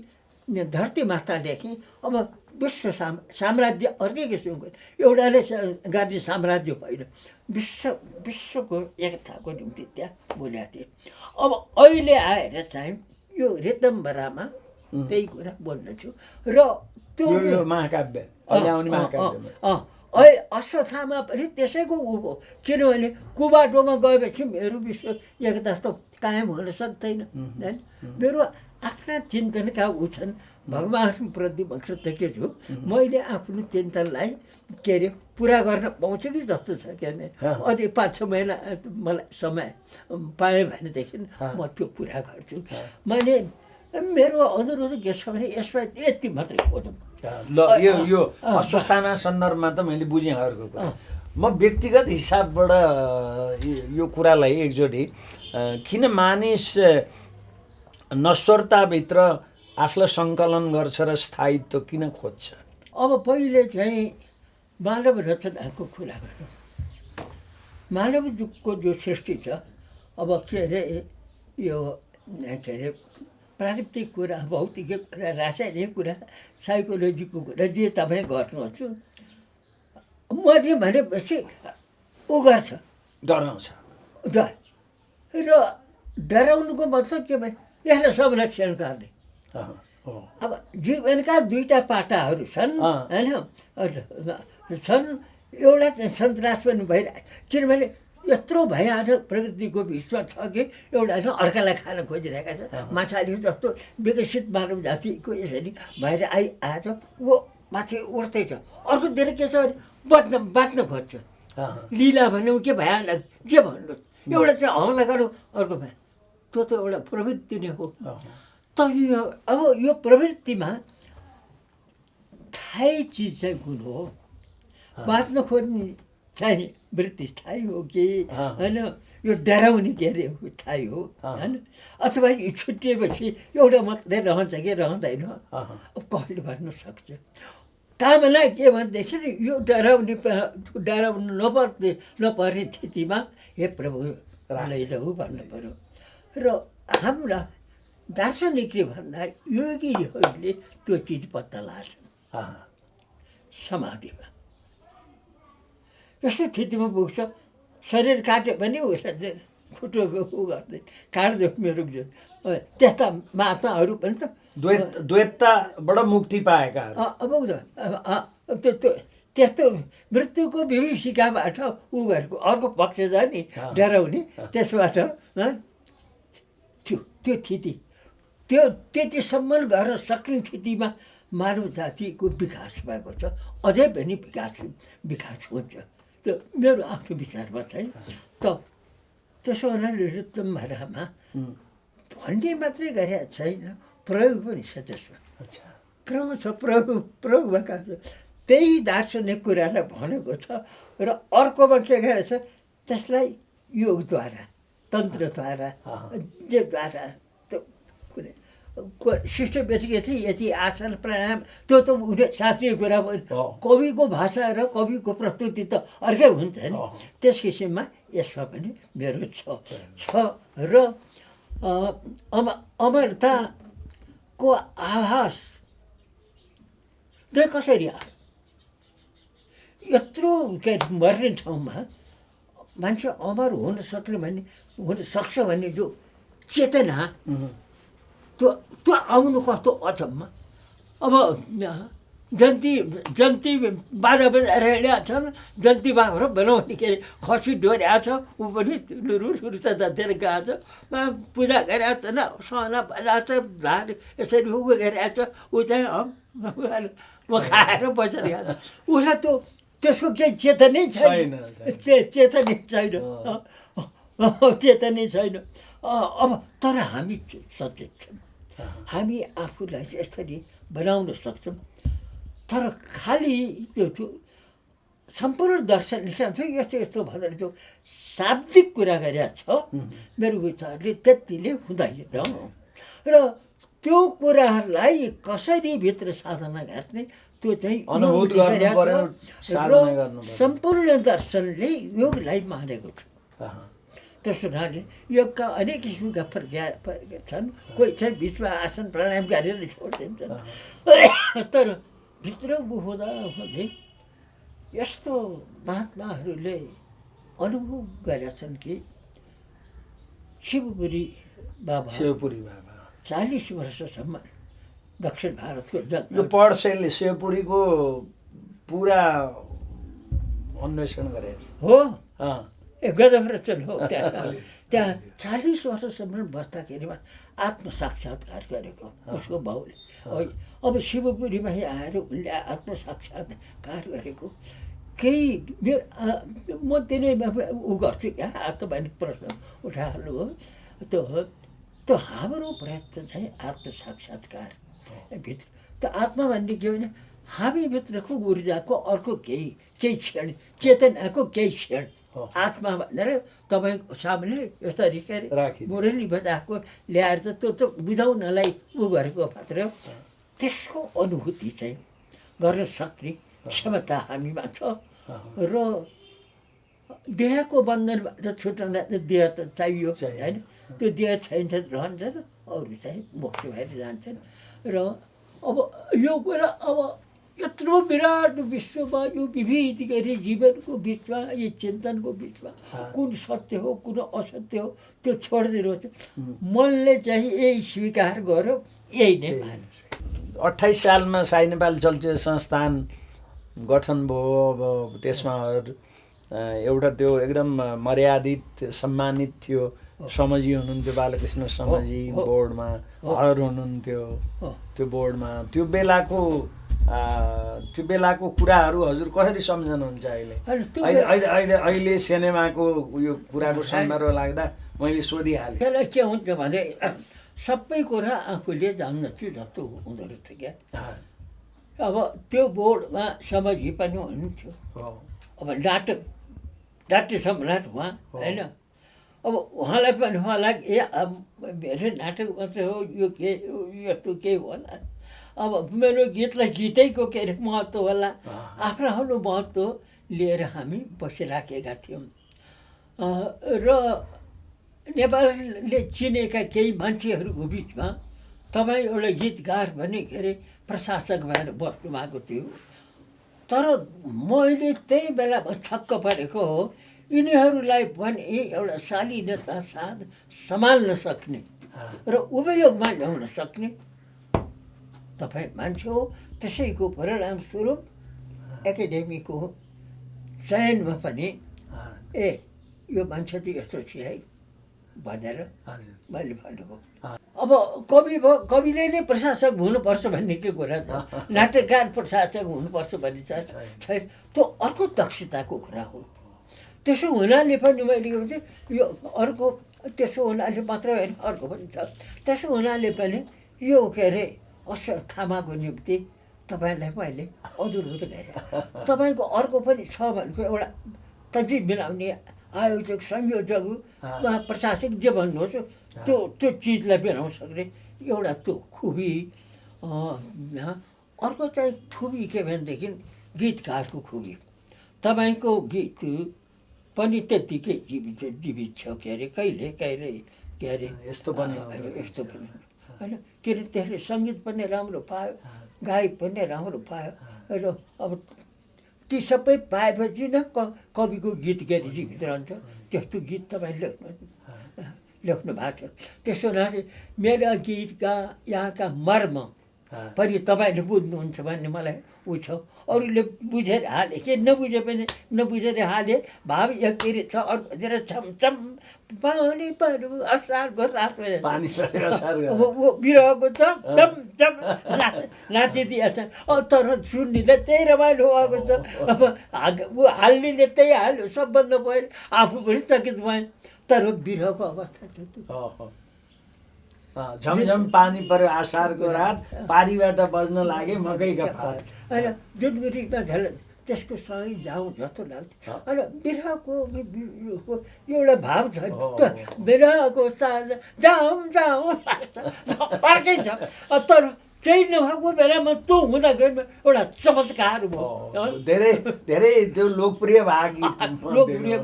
धरती माता लेखेँ। अब विश्व साम्राज्य अर्कै किसिमको, एउटाले गर्ने साम्राज्य होइन, विश्वको एकताको निम्ति त्यहाँ बोलेको थिएँ। अब अहिले आएर चाहिँ यो रितम्बरामा त्यही कुरा बोल्नेछु। र त्यो महाकाव्य अहिले अश्वत्थामा पनि त्यसैको ऊ हो किनभने कुबाटोमा गएपछि मेरो विश्व एकता त कायम हुन सक्दैन होइन मेरो आफ्ना चिन्तनका ऊ छन् भगवान्प्रति म कृतज्ञ छु मैले आफ्नो चिन्तनलाई के अरे पुरा गर्न पाउँछु कि जस्तो छ के अरे अझै 5-6 महिना मलाई समय पाएँ भनेदेखि म त्यो पुरा गर्छु मैले मेरो अनुरोध के छ भने यसमा यति मात्रै खोजौँ ल यो अस्वस्थामा सन्दर्भमा त मैले बुझेँ अरूको कुरा म व्यक्तिगत हिसाबबाट यो कुरालाई एकचोटि किन मानिस नश्वरताभित्र आफूलाई सङ्कलन गर्छ र स्थायित्व किन खोज्छ अब पहिले चाहिँ मानव रचनाको कुरा गरौँ मानवको जो सृष्टि छ अब के अरे यो के अरे प्राकृतिक कुरा भौतिक कुरा रासायनिक कुरा साइकोलोजीको कुरा जे तपाईँ गर्नुहोस् मर्यो भनेपछि ऊ गर्छ डराउँछ र डराउनुको मतलब के भने यसलाई संरक्षण गर्ने अब जीवनका दुईटा पाटाहरू छन् होइन छन् एउटा चाहिँ सन्तास पनि भइरहेको किनभने यत्रो भइहाल्यो प्रकृतिको विश्व छ कि एउटा चाहिँ अर्कालाई खान खोजिरहेका छ माछाले जस्तो विकसित मानव जातिको यसरी भएर आएछ ऊ माथि उठ्दैछ अर्कोतिर के छ भने बाँच्न खोज्छ लीला भन्यो के भइहाल्यो के भन्नु एउटा चाहिँ हमला गरौँ अर्को भए त्यो त एउटा प्रवृत्ति नै हो त यो अब यो प्रवृत्तिमा स्थायी चिज चाहिँ कुन हो बाँच्न खोज्ने चाहिँ वृत्ति स्थायी हो कि होइन यो डराउने के अरे स्थायी हो होइन अथवा यो छुट्टिएपछि एउटा मात्रै रहन्छ कि रहँदैन अब कसले भन्न सक्छ कामना के भनेदेखि यो डराउनु नपर्ने स्थितिमा हे प्रभु लैजाऊ भन्नु पऱ्यो र हाम्रा दार्शनिकले भन्दा योगीहरूले त्यो चिज पत्ता लाग्छन् समाधिमा यस्तो स्थितिमा पुग्छ शरीर काट्यो भने उसलाई खुट्टो ऊ गर्दै काट्दै मेरो त्यस्ता महात्माहरू पनि त द्वैतताबाट मुक्ति पाएका अब त्यस्तो मृत्युको विभीषिकाबाट ऊ गरेको अर्को पक्ष छ नि डराउने त्यसबाट त्यो स्थिति त्यो त्यतिसम्म गर्न सक्ने स्थितिमा मानव जातिको विकास भएको छ अझै पनि विकास हुन्छ त्यो मेरो आफ्नो विचारमा चाहिँ त त्यसो हुनाले रुद्रम महाराजमा भन्ने मात्रै गरेका छैन प्रयोग पनि छ त्यसमा क्रम छ प्रयोग भएका त्यही दार्शनिक कुरालाई भनेको छ र अर्कोमा के गरेछ त्यसलाई योगद्वारा तन्त्रद्वारा जेद्वारा सिस्टमेटिक यति आसन प्राणायाम त्यो त उनीहरू शास्त्रीय कुरा कविको भाषा र कविको प्रस्तुति त अर्कै हुन्छ नि त्यस किसिममा यसमा पनि मेरो छ र अमरताको आभास नै कसरी आयो यत्रो के मर्ने ठाउँमा मान्छे अमर हुन सक्छ भन्ने जो चेतना त्यो आउनु कस्तो अचम्म अब जन्ती बाजा बजाएर हिँडेका छन् जन्ती बाख्रो बनाउने के अरे खसी डोर्या छ ऊ पनि रुरु त जतेर गएको छ पूजा गरेको छ न सहना बजाएको छ धान यसरी उ गरेको छ ऊ चाहिँ म खाएर बसेर गएको उसलाई त्यसको केही चेतनै छैन चेतनै छैन अब तर हामी सचेत छौँ हामी आफूलाई यसरी बनाउन सक्छौँ तर खालि त्यो सम्पूर्ण दर्शनले के भन्छ यस्तो भनेर त्यो शाब्दिक कुरा गरेका छ मेरो विचारले त्यतिले हुँदैन र त्यो कुरालाई कसरी भित्र साधना गर्ने त्यो चाहिँ सम्पूर्ण दर्शनले योगलाई मानेको छ त्यस हुनाले योगका अनेक किसिमका प्रक्रिया छन् कोही चाहिँ बिचमा आसन प्राणायाम गरेर छोडिदिन्छन् तर भित्र हुँदा हुँदै यस्तो महात्माहरूले अनुभव गरेका छन् कि शिवपुरी बाबा 40 वर्षसम्म दक्षिण भारतको यो पढसेलले शिवपुरीको पुरा अन्वेषण गरेछ हो अँ गजबरचन हो त्यहाँ 40 वर्षसम्म बस्दाखेरिमा आत्मसाक्षात्कार गरेको उसको बाउले अब शिवपुरीमा आएर उसले आत्मसाक्षात्कार गरेको केही मेरो म तिनैमा ऊ गर्छु क्या आत्मबानी प्रश्न उठाइहाल्नु हो त्यो हाम्रो प्रयत्न चाहिँ आत्मसाक्षात्कार भित्र त्यो आत्मा भन्ने के भने हामीभित्रको ऊर्जाको अर्को केही क्षण चेतनाको केही क्षण आत्मा भनेर तपाईँको सामने यो तरिकाले मुरली बजाएको ल्याएर त त्यो त बुझाउनलाई ऊ गरेको मात्र हो त्यसको अनुभूति चाहिँ गर्न सक्ने क्षमता हामीमा छ र देहको बन्धनबाट छुट्न देह त चाहियो होइन त्यो देह चाहिन्छ रहन्छ अरू चाहिँ मुक्त भएर जान्छन् र अब यो कुरा अब यत्रो विराट विश्वमा यो विविध गरी जीवनको बिचमा यो चिन्तनको बिचमा कुन सत्य हो कुन असत्य हो त्यो छोडिदिनु मनले चाहिँ यही स्वीकार गर्यो यही नै मान्छ 28 सालमा साई नेपाल चलचित्र संस्थान गठन भयो अब त्यसमा एउटा त्यो एकदम मर्यादित सम्मानित थियो समजी हुनुहुन्थ्यो बालकृष्ण समजी बोर्डमा हर हुनुहुन्थ्यो त्यो बोर्डमा त्यो बेलाको कुराहरू हजुर कसरी सम्झनुहुन्छ अहिले सिनेमाको उयो कुराको सन्दर्भ लाग्दा मैले सोधिहालेँ त्यसलाई के हुन्छ भने सबै कुरा आफूले जान्छु जस्तो हुँदो रहेछ क्या अब त्यो बोर्डमा समझी पनि हुनुहुन्थ्यो अब नाट्य सम्राट उहाँ होइन अब उहाँलाई पनि उहाँलाई मेरो नाटक मात्रै हो यो के यस्तो केही होला अब मेरो गीतलाई गीतैको के अरे महत्त्व होला आफ्नो आफ्नो महत्त्व लिएर हामी बसिराखेका थियौँ र नेपालले चिनेका केही मान्छेहरूको बिचमा तपाईँ एउटा गीतकार भने के अरे प्रशासक भएर बस्नु भएको थियो तर मैले त्यही बेलामा छक्क परेको हो यिनीहरूलाई पनि एउटा शालीनता साथ सम्हाल्न सक्ने र उपयोगमा ल्याउन सक्ने तपाईँ मान्छे हो त्यसैको परिणामस्वरूप एकाडेमीको चयनमा पनि यो मान्छे त यस्तो छ है भनेर मैले भनेको अब कविले नै प्रशासक हुनुपर्छ भन्ने के कुरा छ नाटककार प्रशासक हुनुपर्छ भन्ने छैन त्यो अर्को दक्षताको कुरा हो त्यसो हुनाले पनि मैले के भन्छ यो अर्को त्यसो हुनाले मात्रै होइन अर्को पनि छ त्यसो हुनाले पनि यो के अरे थामाको निम्ति तपाईँलाई मैले अनुरोध गरेँ तपाईँको अर्को पनि छ भनेको एउटा तजिब मिलाउने आयोजक संयोजक प्रशासक जे भन्नुहोस् त्यो चिजलाई बनाउन सक्ने एउटा त्यो खुबी अर्को चाहिँ खुबी के भनेदेखि गीतकारको खुबी तपाईँको गीत पनि त्यत्तिकै जीवित छ के अरे कहिले के अरे यस्तो पनि होइन के अरे त्यसले सङ्गीत पनि राम्रो पायो गायक पनि राम्रो पायो र अब ती सबै पाएपछि न कविको गीत गरी जीवित रहन्छ त्यस्तो गीत तपाईँ लेख्नु भएको छ त्यसो हुनाले मेरा गीतका यहाँका मर्म पनि तपाईँले बुझ्नुहुन्छ भन्ने मलाई ऊ छ अरूले बुझेर हाले के नबुझे पनि नबुझेर हाले भाव एकतिर छ अर्कोतिर छमछम पानी पऱ्यो असारको रात बिरहको चम चम नाचिदिया छ तर सुन्नेले त्यही रमाइलो भएको छ अब ऊ हाल्ने त्यही हाल्यो सबभन्दा पहिला आफू पनि चकित भएँ तर बिरहको अवस्था छ झमझम पानी पऱ्यो आषाढको रात पारीबाट बज्न लागे मकैका पात होइन जुन गरीबमा झल त्यसको सँगै जाउँ जस्तो लाग्थ्यो होइन बिरहको एउटा भाव छ बिरहको साथ जाउँ अर्कै छ तर केही नभएको बेलामा त्यो हुँदाखेरि एउटा चमत्कार भयो धेरै धेरै त्यो लोकप्रिय भाग लोकप्रिय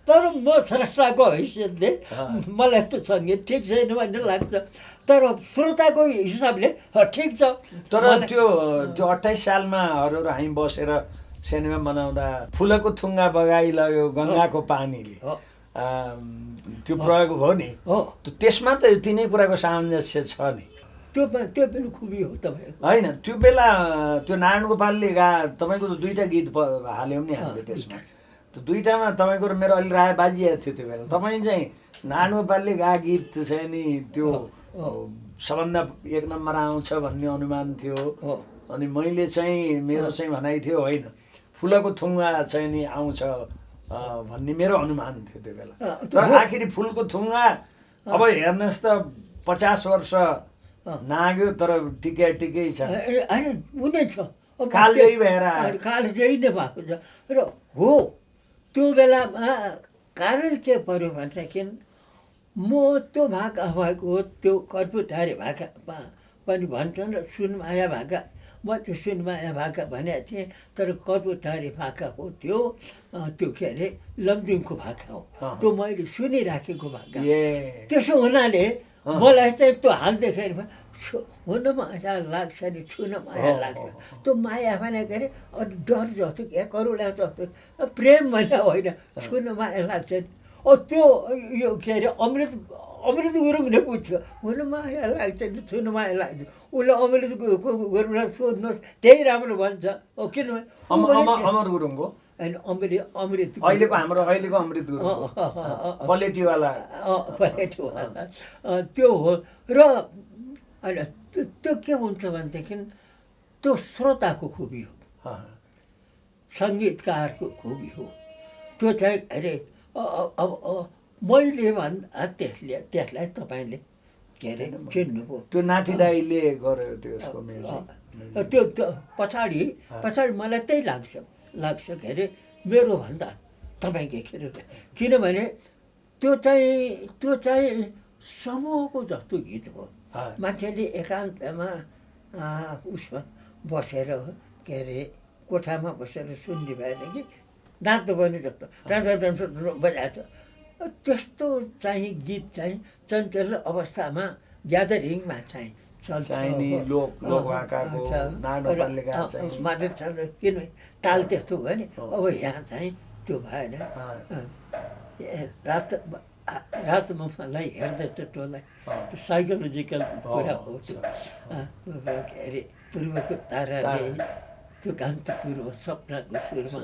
तर म स्रष्टाको हैसियतले मलाई त्यो सङ्गीत ठिक छैन भन्ने लाग्छ तर श्रोताको हिसाबले ठिक छ तर त्यो 28 सालमा हामी बसेर सिनेमा बनाउँदा फुलको थुङ्गा बगाइ लग्यो गङ्गाको पानीले त्यो प्रयोग हो नि त्यसमा त तिनै कुराको सामञ्जस्य छ नि त्यो पनि खुबी हो तपाईँको। होइन त्यो बेला त्यो नारायण गोपालले तपाईँको त दुईवटा गीत हाल्यौँ नि हामीले त्यसमा। त्यो दुईवटामा तपाईँको र मेरो अलि राय बाजिएको थियो त्यो बेला। तपाईँ चाहिँ नारायण गोपालले गीत चाहिँ नि त्यो सबभन्दा एक नम्बर आउँछ भन्ने अनुमान थियो। अनि मैले चाहिँ मेरो चाहिँ भनाइ थियो होइन फुलको थुङ्गा चाहिँ नि आउँछ भन्ने मेरो अनुमान थियो त्यो बेला। तर आखिरी फुलको थुङ्गा अब हेर्नुहोस् त 50 वर्ष नाग्यो तर टिकै छ। होइन हुने छ काल यही भएर काल यही नै भएको छ। र हो त्यो बेलामा कारण के पर्यो भनेदेखि म त्यो भाका भएको त्यो कर्पुटारे भाका पनि भन्छन् र सुनमाया भाका म त्यो सुनमाया भाका भनेको थिएँ तर कर्पुटारे भाका हो त्यो के अरे लमजुङको भाका हो त्यो मैले सुनिराखेको भाका। त्यसो हुनाले मलाई चाहिँ त्यो हाल्दाखेरि हुन माया लाग्छ नि छुन माया लाग्छ। त्यो माया भनेको अरे अनि डर जस्तो क्या करुणा जस्तो प्रेम भने होइन छुन माया लाग्छ नि। त्यो यो के अरे अमृत गुरुङले बुझ्छ हुन माया लाग्छ नि छुन माया लाग्छ। उसले अमृत गुरुङलाई सोध्नुहोस् त्यही राम्रो भन्छ हो। किनभने अमर गुरुङको होइन अमृत अहिलेको अमृत गुरुङ पलेटीवाला त्यो हो। र होइन त्यो के हुन्छ भनेदेखि त्यो श्रोताको खुबी हो सङ्गीतकारको खुबी हो। त्यो चाहिँ अरे अब मैले भन्दा त्यसलाई तपाईँले के अरे चिन्नुभयो। त्यो नाति दाईले गर्यो त्यो पछाडि मलाई त्यही लाग्छ के अरे मेरो भन्दा तपाईँको के अरे किनभने त्यो चाहिँ समूहको जस्तो गीत हो। मान्छेले एकान्तमा उसमा बसेर के अरे कोठामा बसेर सुन्ने भएन कि नाच्नु पनि जस्तो बजाएको छ त्यस्तो चाहिँ गीत चाहिँ चञ्चल अवस्थामा ग्यादरिङमा चाहिँ किनभने ताल त्यस्तो भयो नि। अब यहाँ चाहिँ त्यो भएन। रातमा मलाई हेर्दैछ टोलाई त्यो साइकोलोजिकल कुरा हो त्यो के अरे पूर्वको ताराले त्यो कान्तिपूर्व सपनाको सुरमा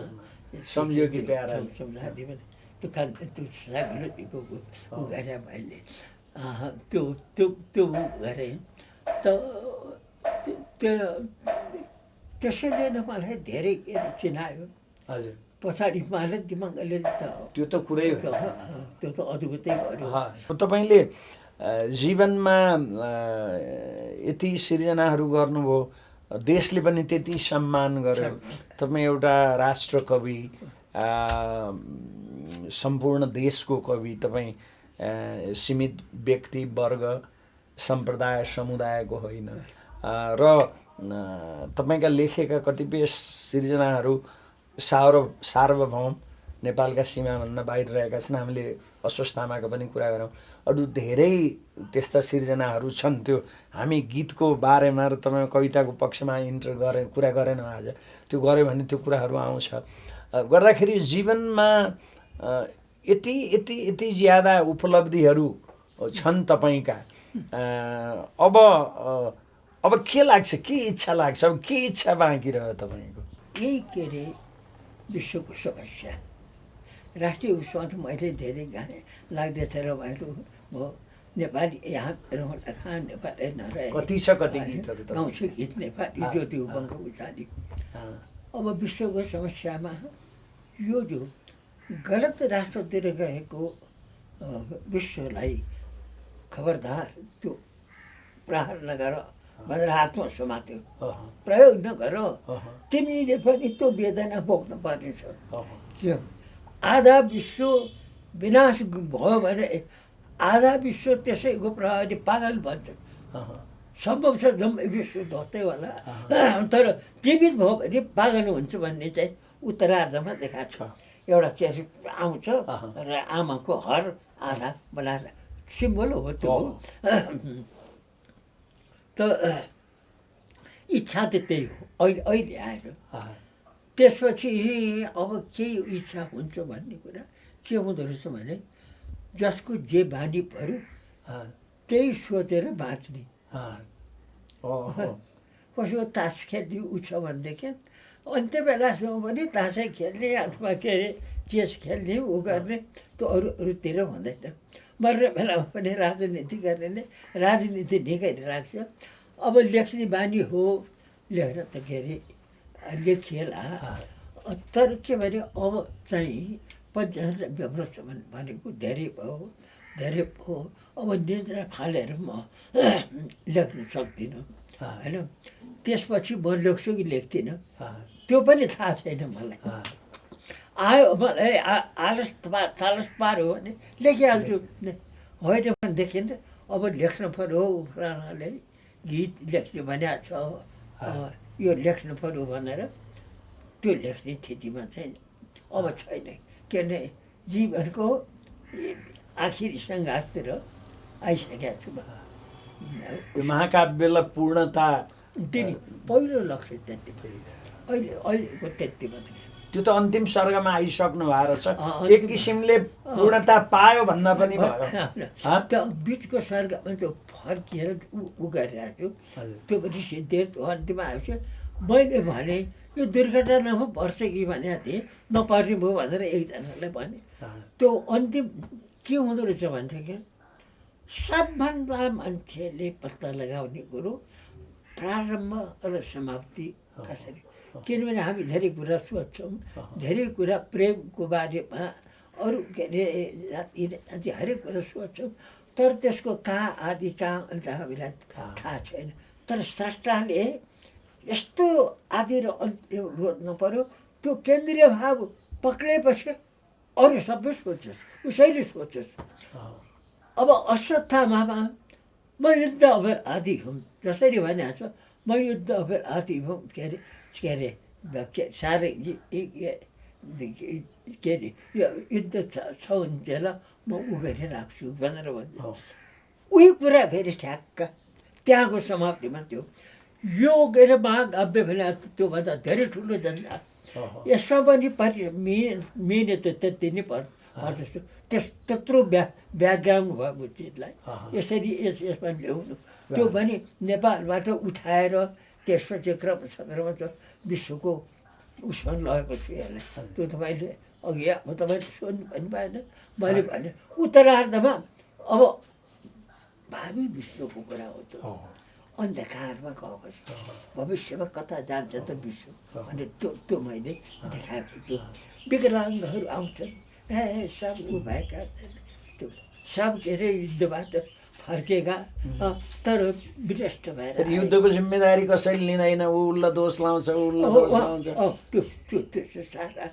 सम्झ्योगी प्यारा सम्झाले पनि त्यो त्यो साइकोलोजीको उ गरेँ मैले त्यो गरेँ त त्यसैले नै मलाई धेरै चिनायो। हजुर पछाडि मालती मङ्गलले त त्यो त कुरै त्यो त अद्भुतै गर्यो। तपाईँले जीवनमा यति सिर्जनाहरू गर्नुभयो देशले पनि त्यति सम्मान गर्यो। तपाईँ एउटा राष्ट्रकवि सम्पूर्ण देशको कवि। तपाईँ सीमित व्यक्ति वर्ग सम्प्रदाय समुदायको होइन र तपाईँका लेखेका कतिपय सिर्जनाहरू सार्वभौम नेपालका सीमाभन्दा बाहिर रहेका छन्। हामीले अस्वस्थ आमाको पनि कुरा गरौँ अरू धेरै त्यस्ता सिर्जनाहरू छन्। त्यो हामी गीतको बारेमा र तपाईँ कविताको पक्षमा कुरा गरेनौँ आज। त्यो गऱ्यो भने त्यो कुराहरू आउँछ गर्दाखेरि जीवनमा यति ज्यादा उपलब्धिहरू छन् तपाईँका। अब के लाग्छ के इच्छा लाग्छ अब के इच्छा बाँकी रह्यो तपाईँको? यही के अरे विश्वको समस्या राष्ट्रिय उसमा त मैले धेरै गाने लाग्दैछ रमाइलो भयो। नेपाली यहाँ रमाइलो खान नेपाली नरहे कति गीतहरू गाउँछ गीत नेपाली ज्योति उबङ्ग उचाली। अब विश्वको समस्यामा यो जो गलत राष्ट्रतिर गएको विश्वलाई खबरदार त्यो प्रहार नगर भनेर हातमा समात्यो प्रयोग नगर तिमीले पनि त्यो वेदना बोक्न पर्नेछ। के आधा विश्व विनाश भयो भने आधा विश्व त्यसैको प्रभावले पागल भन्छ। सम्भव छ जम्मै विश्व धोत्तै होला तर जीवित भयो भने पागल हुन्छ भन्ने चाहिँ उत्तरार्धमा देखाएको छ। एउटा के आउँछ र आमाको हर आधा बनाएर सिम्बल हो त्यो। त इच्छा त त्यही हो अहिले आएर। त्यसपछि अब के इच्छा हुन्छ भन्ने कुरा के हुँदो रहेछ भने जसको जे बानी पर्यो त्यही सोचेर बाँच्ने कसैको तास खेल्ने ऊ छ भनेदेखि अन्त्य बेलासम्म पनि तासै खेल्ने अथवा के अरे चेस खेल्ने ऊ गर्ने त्यो अरूतिर हुँदैन। मर्ने बेलामा पनि राजनीति गर्नेले राजनीति निकै राख्छ। अब लेख्ने बानी हो लेख्न त के अरे लेखिएला, तर के भने अब चाहिँ पञ्चायत व्यवस्था भनेको धेरै भयो। अब निद्रा फालेर म लेख्न सक्दिनँ होइन। त्यसपछि म लेख्छु कि लेख्दिनँ त्यो पनि थाहा छैन मलाई। आयो मलाई आलस पार्यो भने लेखिहाल्छु, होइन भनेदेखि अब लेख्न पऱ्यो फलानाले गीत लेख्ने भनेको छ यो लेख्नु पऱ्यो भनेर त्यो लेख्ने स्थितिमा चाहिँ अब छैन। किनभने जीवनको आखिरी सङ्घारतिर आइसकेको छु। महाकाव्यलाई पूर्णता त्यति पहिलो लक्ष्य त्यति अहिलेको त्यति मात्रै छ। त्यो त अन्तिम सर्गमा आइसक्नु भएको रहेछ। एक किसिमले पूर्णता पायो भन्दा पनि भयो। त्यो बिचको सर्गमा त्यो फर्किएर ऊ गरिरहेको छु, त्यो पनि सिद्धिएर अन्तिममा आएपछि मैले भने यो दुर्घटनामा पर्छ कि भनेको थिएँ, नपर्ने भयो भनेर एकजनालाई भने। त्यो अन्तिम के हुँदो रहेछ भनेदेखि सबभन्दा मान्छेले पत्ता लगाउने कुरो प्रारम्भ र समाप्ति कसरी। किनभने हामी धेरै कुरा सोध्छौँ, धेरै कुरा प्रेमको बारेमा अरू के अरे जाति हरेक कुरा सोध्छौँ, तर त्यसको कहाँ आदि कहाँ अन्त हामीलाई थाहा छैन। तर स्रष्टाले यस्तो आदि र अन्त्य रोज्नु पऱ्यो, त्यो केन्द्रीय भाव पक्रेपछि अरू सबै सोच्छस्, उसैले सोच्छस्। अब अश्वत्थामामा म युद्ध अभर आदि हुँ जसरी भनेको छ, म युद्ध अभर आदि हुँ के अरे साह्रै के अरे यो युद्ध छ हुन्थेला म उ गरिराख्छु भनेर भन्छु। उही कुरा फेरि ठ्याक्क त्यहाँको समाप्तिमा त्यो यो के अरे महाकाव्य भने त्योभन्दा धेरै ठुलो जन्जा यसमा पनि मिहिनेत त्यति नै पर्दछ। त्यत्रो ब्याकग्राउन्ड भएको चिजलाई यसरी यसमा ल्याउनु, त्यो पनि नेपालबाट उठाएर त्यसपछि क्रमशः विश्वको उसमा लगेको छु यसलाई। त्यो तपाईँले अघि अब तपाईँले सोध्नु पनि पाएन, मैले भने उत्तरार्धमा अब भावी विश्वको कुरा हो। त्यो अन्धकारमा गएको छ, भविष्यमा कता जान्छ त विश्व भने त्यो मैले देखाएको छु। विकलाङ्गहरू आउँछन्, सब ऊ भएका त्यो सब के अरे युद्धबाट फर्केका तर विनष्ट भएर। युद्धको जिम्मेदारी कसैले लिँदैन, उसलाई दोष लाउँछ, त्यो सारा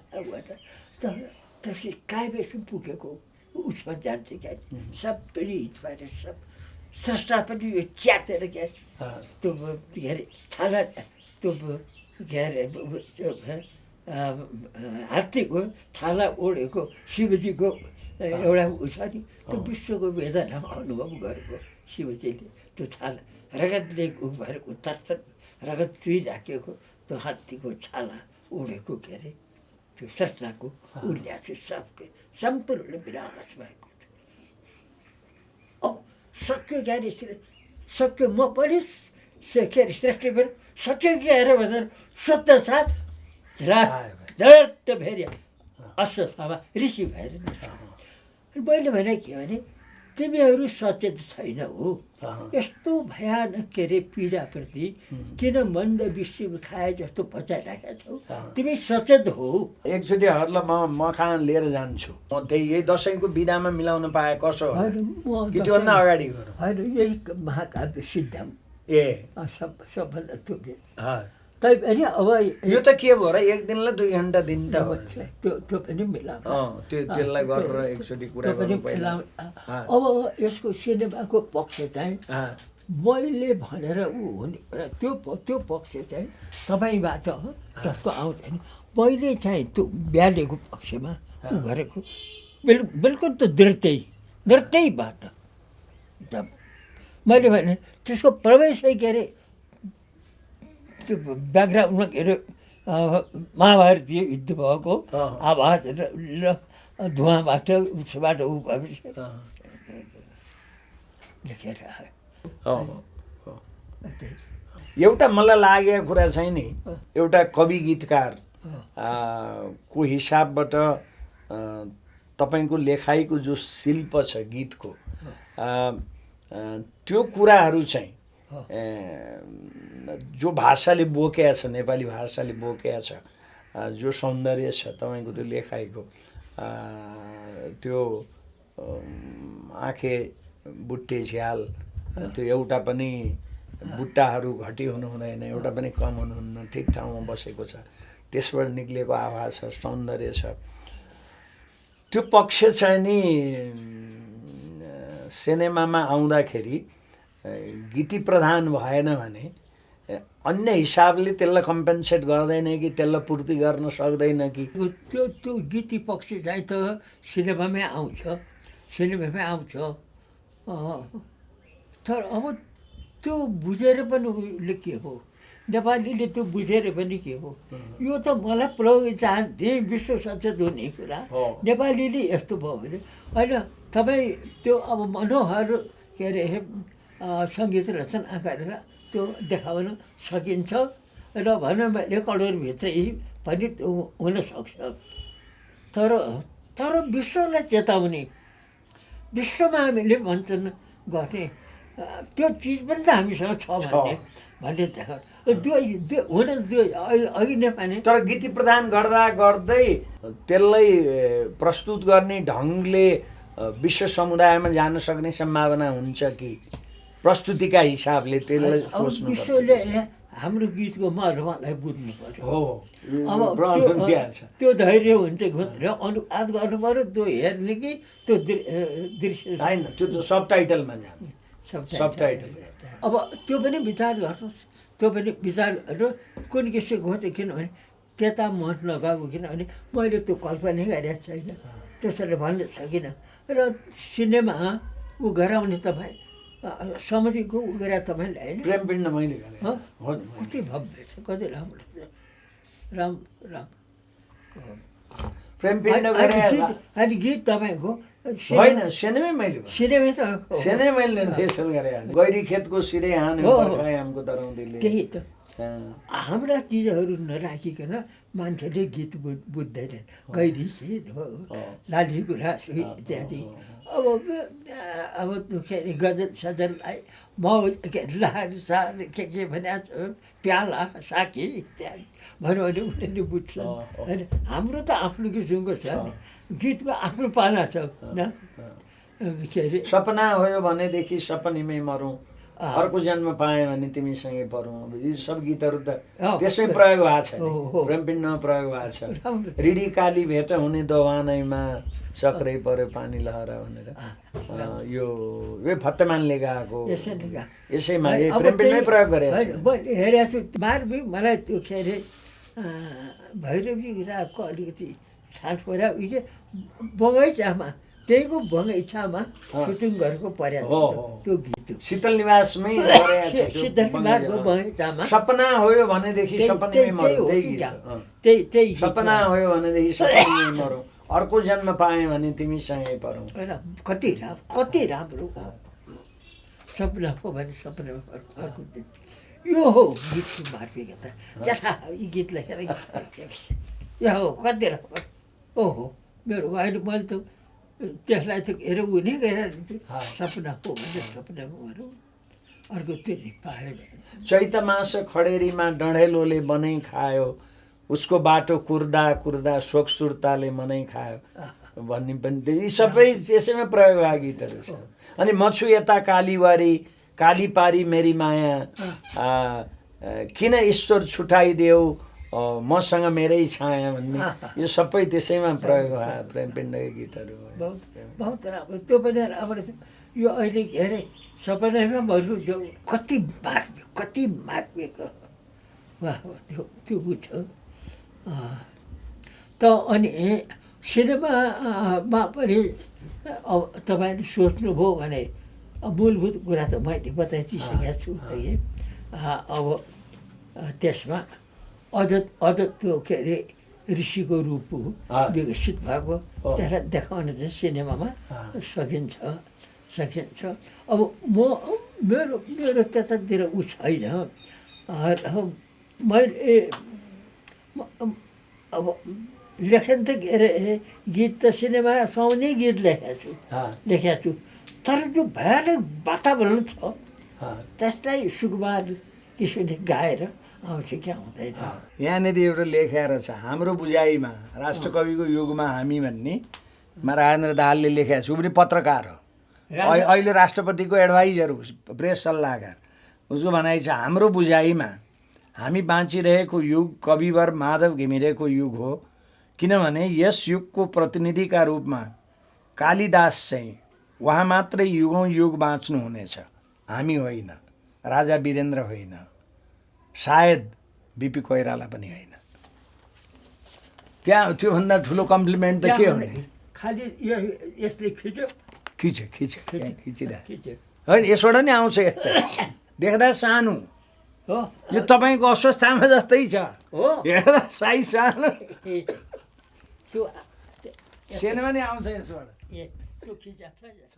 त्यसै कायबेसम्म पुगेको उसमा जान्छ क्या। सबै हित भएर सब स्रष्टा पनि यो च्यातेर क्या त्यो के अरे छाला त्यो के अरे हात्तीको छाला ओढेको शिवजीको एउटा उ छ नि, त्यो विश्वको वेदनामा अनुभव गरेको शिवजीले त्यो छाला रगतले उ भएर उत्तर रगत चुइराखेको त्यो हात्तीको छाला ओढेको के अरे त्यो स्रष्टाको उल्ल्या चाहिँ सबके सम्पूर्ण विनाश भएको थियो। अब सक्यो क्या अरे सक्यो, म पनि के अरे श्रेष्ठ पनि सक्यो क्या अरे भनेर सत्य साथ झट्ट फेरि अश्वत्थामा ऋषि भएर मैले भने के भने तिमीहरू सचेत छैन हो, यस्तो भयानक के अरे पीडाप्रति किन मन्द विश्व खाए जस्तो पचाइराखेका छौ, तिमी सचेत हो। एकचोटिहरूलाई म कहाँ लिएर जान्छु, म त्यही यही दसैँको बिदामा मिलाउन पाए कसो कि त्योभन्दा अगाडि गरौँ। होइन यही महाकाव्य सिद्धाम सबभन्दा त्यो तै पनि अब यो त के भयो र एक दिनलाई 2 घन्टा दिन त त्यो पनि मिलाउँ, त्यसलाई गरेर एकचोटि कुरा पनि मिलाउँ। अब यसको सिनेमाको पक्ष चाहिँ मैले भनेर ऊ हुने त्यो पक्ष चाहिँ तपाईँबाट जस्तो आउँछ नि, मैले चाहिँ त्यो ब्यालेको पक्षमा ऊ गरेको बिल्कुल त नृत्यैबाट मैले भने त्यसको प्रवेशै के अरे त्यो ब्याकग्राउन्डमा के अरे महाभारतीय युद्ध भएको आवाज र धुवाँबाट उसबाट ऊ भएपछि लेखेर आयो। एउटा मलाई लागेको कुरा चाहिँ नि एउटा कवि गीतकार को हिसाबबाट तपाईँको लेखाइको जो शिल्प छ गीतको त्यो कुराहरू चाहिँ जो भाषाले बोकेको छ, नेपाली भाषाले बोकेको छ, जो सौन्दर्य छ तपाईँको त्यो लेखाइको, त्यो आँखे बुट्टे झ्याल, त्यो एउटा पनि बुट्टाहरू घटी हुनु हुँदैन, एउटा पनि कम हुनुहुन्न, ठिक ठाउँमा बसेको छ, त्यसबाट निक्लिएको आवाज छ, सौन्दर्य छ, त्यो पक्ष चाहिँ नि सिनेमामा आउँदाखेरि गीती प्रधान भएन भने अन्य हिसाबले त्यसलाई कम्पेन्सेट गर्दैन कि त्यसलाई पूर्ति गर्न सक्दैन कि त्यो गीती पक्ष चाहिँ त सिनेमामै आउँछ, तर अब त्यो बुझेर पनि उसले के हो, नेपालीले त्यो बुझेर पनि के हो, यो त मलाई प्रयोग चाहन्थे विश्व सचेत हुने कुरा, नेपालीले यस्तो भयो भने होइन तपाईँ त्यो अब मनोहर के अरे सङ्गीत रचना गरेर त्यो देखाउन सकिन्छ र भनौँ भने करोडभित्रै पनि त्यो हुनसक्छ, तर विश्वलाई चेताउने, विश्वमा हामीले मञ्चन गर्ने त्यो चिज पनि त हामीसँग छ भन्ने देखाउने हुन अघि नै भने। तर गीती प्रदान गर्दा गर्दै त्यसलाई प्रस्तुत गर्ने ढङ्गले विश्व समुदायमा जान सक्ने सम्भावना हुन्छ कि प्रस्तुतिका हिसाबले त्यसलाई सोच्नु पर्छ। विश्वले हाम्रो गीतको मर्मलाई बुझ्नु पर्यो। अब त्यो धैर्य हुन्छ र अनुवाद गर्नु पर्यो, त्यो हेर्ने कि त्यो दृश्य होइन, त्यो त सबटाइटलमा जान्छ, सबटाइटल। अब त्यो पनि विचार गर्नुहोस्, त्यो पनि विचार गरेर कुन किसिमको हो, किनभने त्यता मन लगाएको, किनभने मैले त्यो कल्पना गरेको छैन, त्यसरी भन्न सकिनँ। र सिनेमा ऊ गराउने तपाईँ समितिको ऊ गरे तपाईँले होइन, प्रेमपिण्ड मैले गरेँ, कति भव्य छ, कति राम्रो छ, राम प्रेमपिण्ड गरेँ। अनि गीत तपाईँको होइन, सिनेमै मैले निर्देशन गरेँ, गैरी खेतको सिरे हान्यो बर्खायामको दराउँदीले, त्यही त। हाम्रा चिजहरू नराखिकन मान्छेले गीत बुझ्दैनन्, गैरी खेत हो, लाली गुराँस इत्यादि। अब के अरे गजल सजललाई मौज के लहर सार के भने प्याला साकी इत्यादि भन्यो भने उनीहरूले बुझ्छन् होइन। हाम्रो त आफ्नो किसिमको छ नि, गीतको आफ्नो पाना छ न। के अरे सपना हो भनेदेखि सपनीमै मरौँ, अर्को जन्म पाएँ भने तिमीसँगै पढौँ, यी सब गीतहरू त त्यसमै प्रयोग भएको छ, प्रेमपिण्डमा प्रयोग भएको छ। रिडी काली भेट हुने दोवानैमा सक्रै पर्यो पानी लहरा भनेर, यो फतेमानले गाएको, यसैमा प्रेमपिण्डमै प्रयोग गरेको छ। हेरेको छु मार्मी, मलाई त्यो के अरे भैरवी रागको अलिकति छाट पर्यो, उयो बगैँचामा, त्यहीको बगैँचामा सुटिङ गरेको पर्यो त्यो गीत, शीतल निवासमै शीतल निवासको बगैँचामा। सपना हो भनेदेखि सपनीमै मरौँ, त्यही सपना हो भनेदेखि सपनीमै मरौँ, अर्को जन्म पाएँ भने तिमीसँगै पढौँ। कति राम्रो सपना हो भने सपनामा अर्को दिन, यो हो गीतको मार्मिकता। जस्ता यी गीत लेखेर यो हो कति राम्रो। ओहो मेरो अहिले मैले त त्यसलाई त हेर हुने गएर सपना हो भने सपनामा भनौँ, अर्को त्यो पायो। चैत मास खडेरीमा डढेलोले बनाइ खायो, उसको बाटो कुर्दा कुर्दा शोक सुर्ताले मनै खायो भन्ने पनि यी सबै त्यसैमा प्रयोग भएको गीतहरू छ। अनि मछु यता कालीवारी, काली पारी मेरी माया, किन ईश्वर छुटाइदेऊ मसँग मेरै छाया भन्ने, यो सबै त्यसैमा प्रयोग भयो प्रेमपिण्डको गीतहरू। बहुत राम्रो, त्यो पनि राम्रो छ। यो अहिले के अरे सपनामा भनौँ जो कति मार्मिक वाह, त्यो बुझ्छ त। अनि सिनेमामा पनि अब तपाईँले सोच्नुभयो भने मूलभूत कुरा त मैले बताइदिइसकेको छु है। अब त्यसमा अझ त्यो के अरे ऋषिको रूप विकसित भएको, त्यसलाई देखाउन चाहिँ सिनेमामा सकिन्छ। अब मेरो त्यतातिर ऊ छैन, मैले अब लेखेन त के अरे गीत त सिनेमा सुहाउने गीत लेखेको छु तर जो भयानक वातावरण छ त्यसलाई सुकुमार किसिमले गाएर आउँछ कि आउँदैन। यहाँनिर एउटा लेखेर छ हाम्रो बुझाइमा राष्ट्रकविको युगमा हामी भन्ने राजेन्द्र दाहालले लेखेको छु पनि पत्रकार हो, अहिले राष्ट्रपतिको एडभाइजर हो, प्रेस सल्लाहकार। उसको भनाइ छ हाम्रो बुझाइमा हामी बाँचिरहेको युग कविवर माधव घिमिरेको युग हो, किनभने यस युगको प्रतिनिधिका रूपमा कालिदास चाहिँ उहाँ मात्रै युगौँ युग बाँच्नुहुनेछ, हामी होइन, राजा वीरेन्द्र होइन, सायद बिपी कोइराला पनि होइन। त्यहाँ त्योभन्दा ठुलो कम्प्लिमेन्ट त के हुने? खालि यसले खिचिरहेको होइन, यसबाट नि आउँछ यस्तो देख्दा सानो हो, यो तपाईँको अस्वस्थामा जस्तै छ हो हेर्दा साइज सानो त्यो सिनेमा नि आउँछ यसबाट त्यो खिचा छ।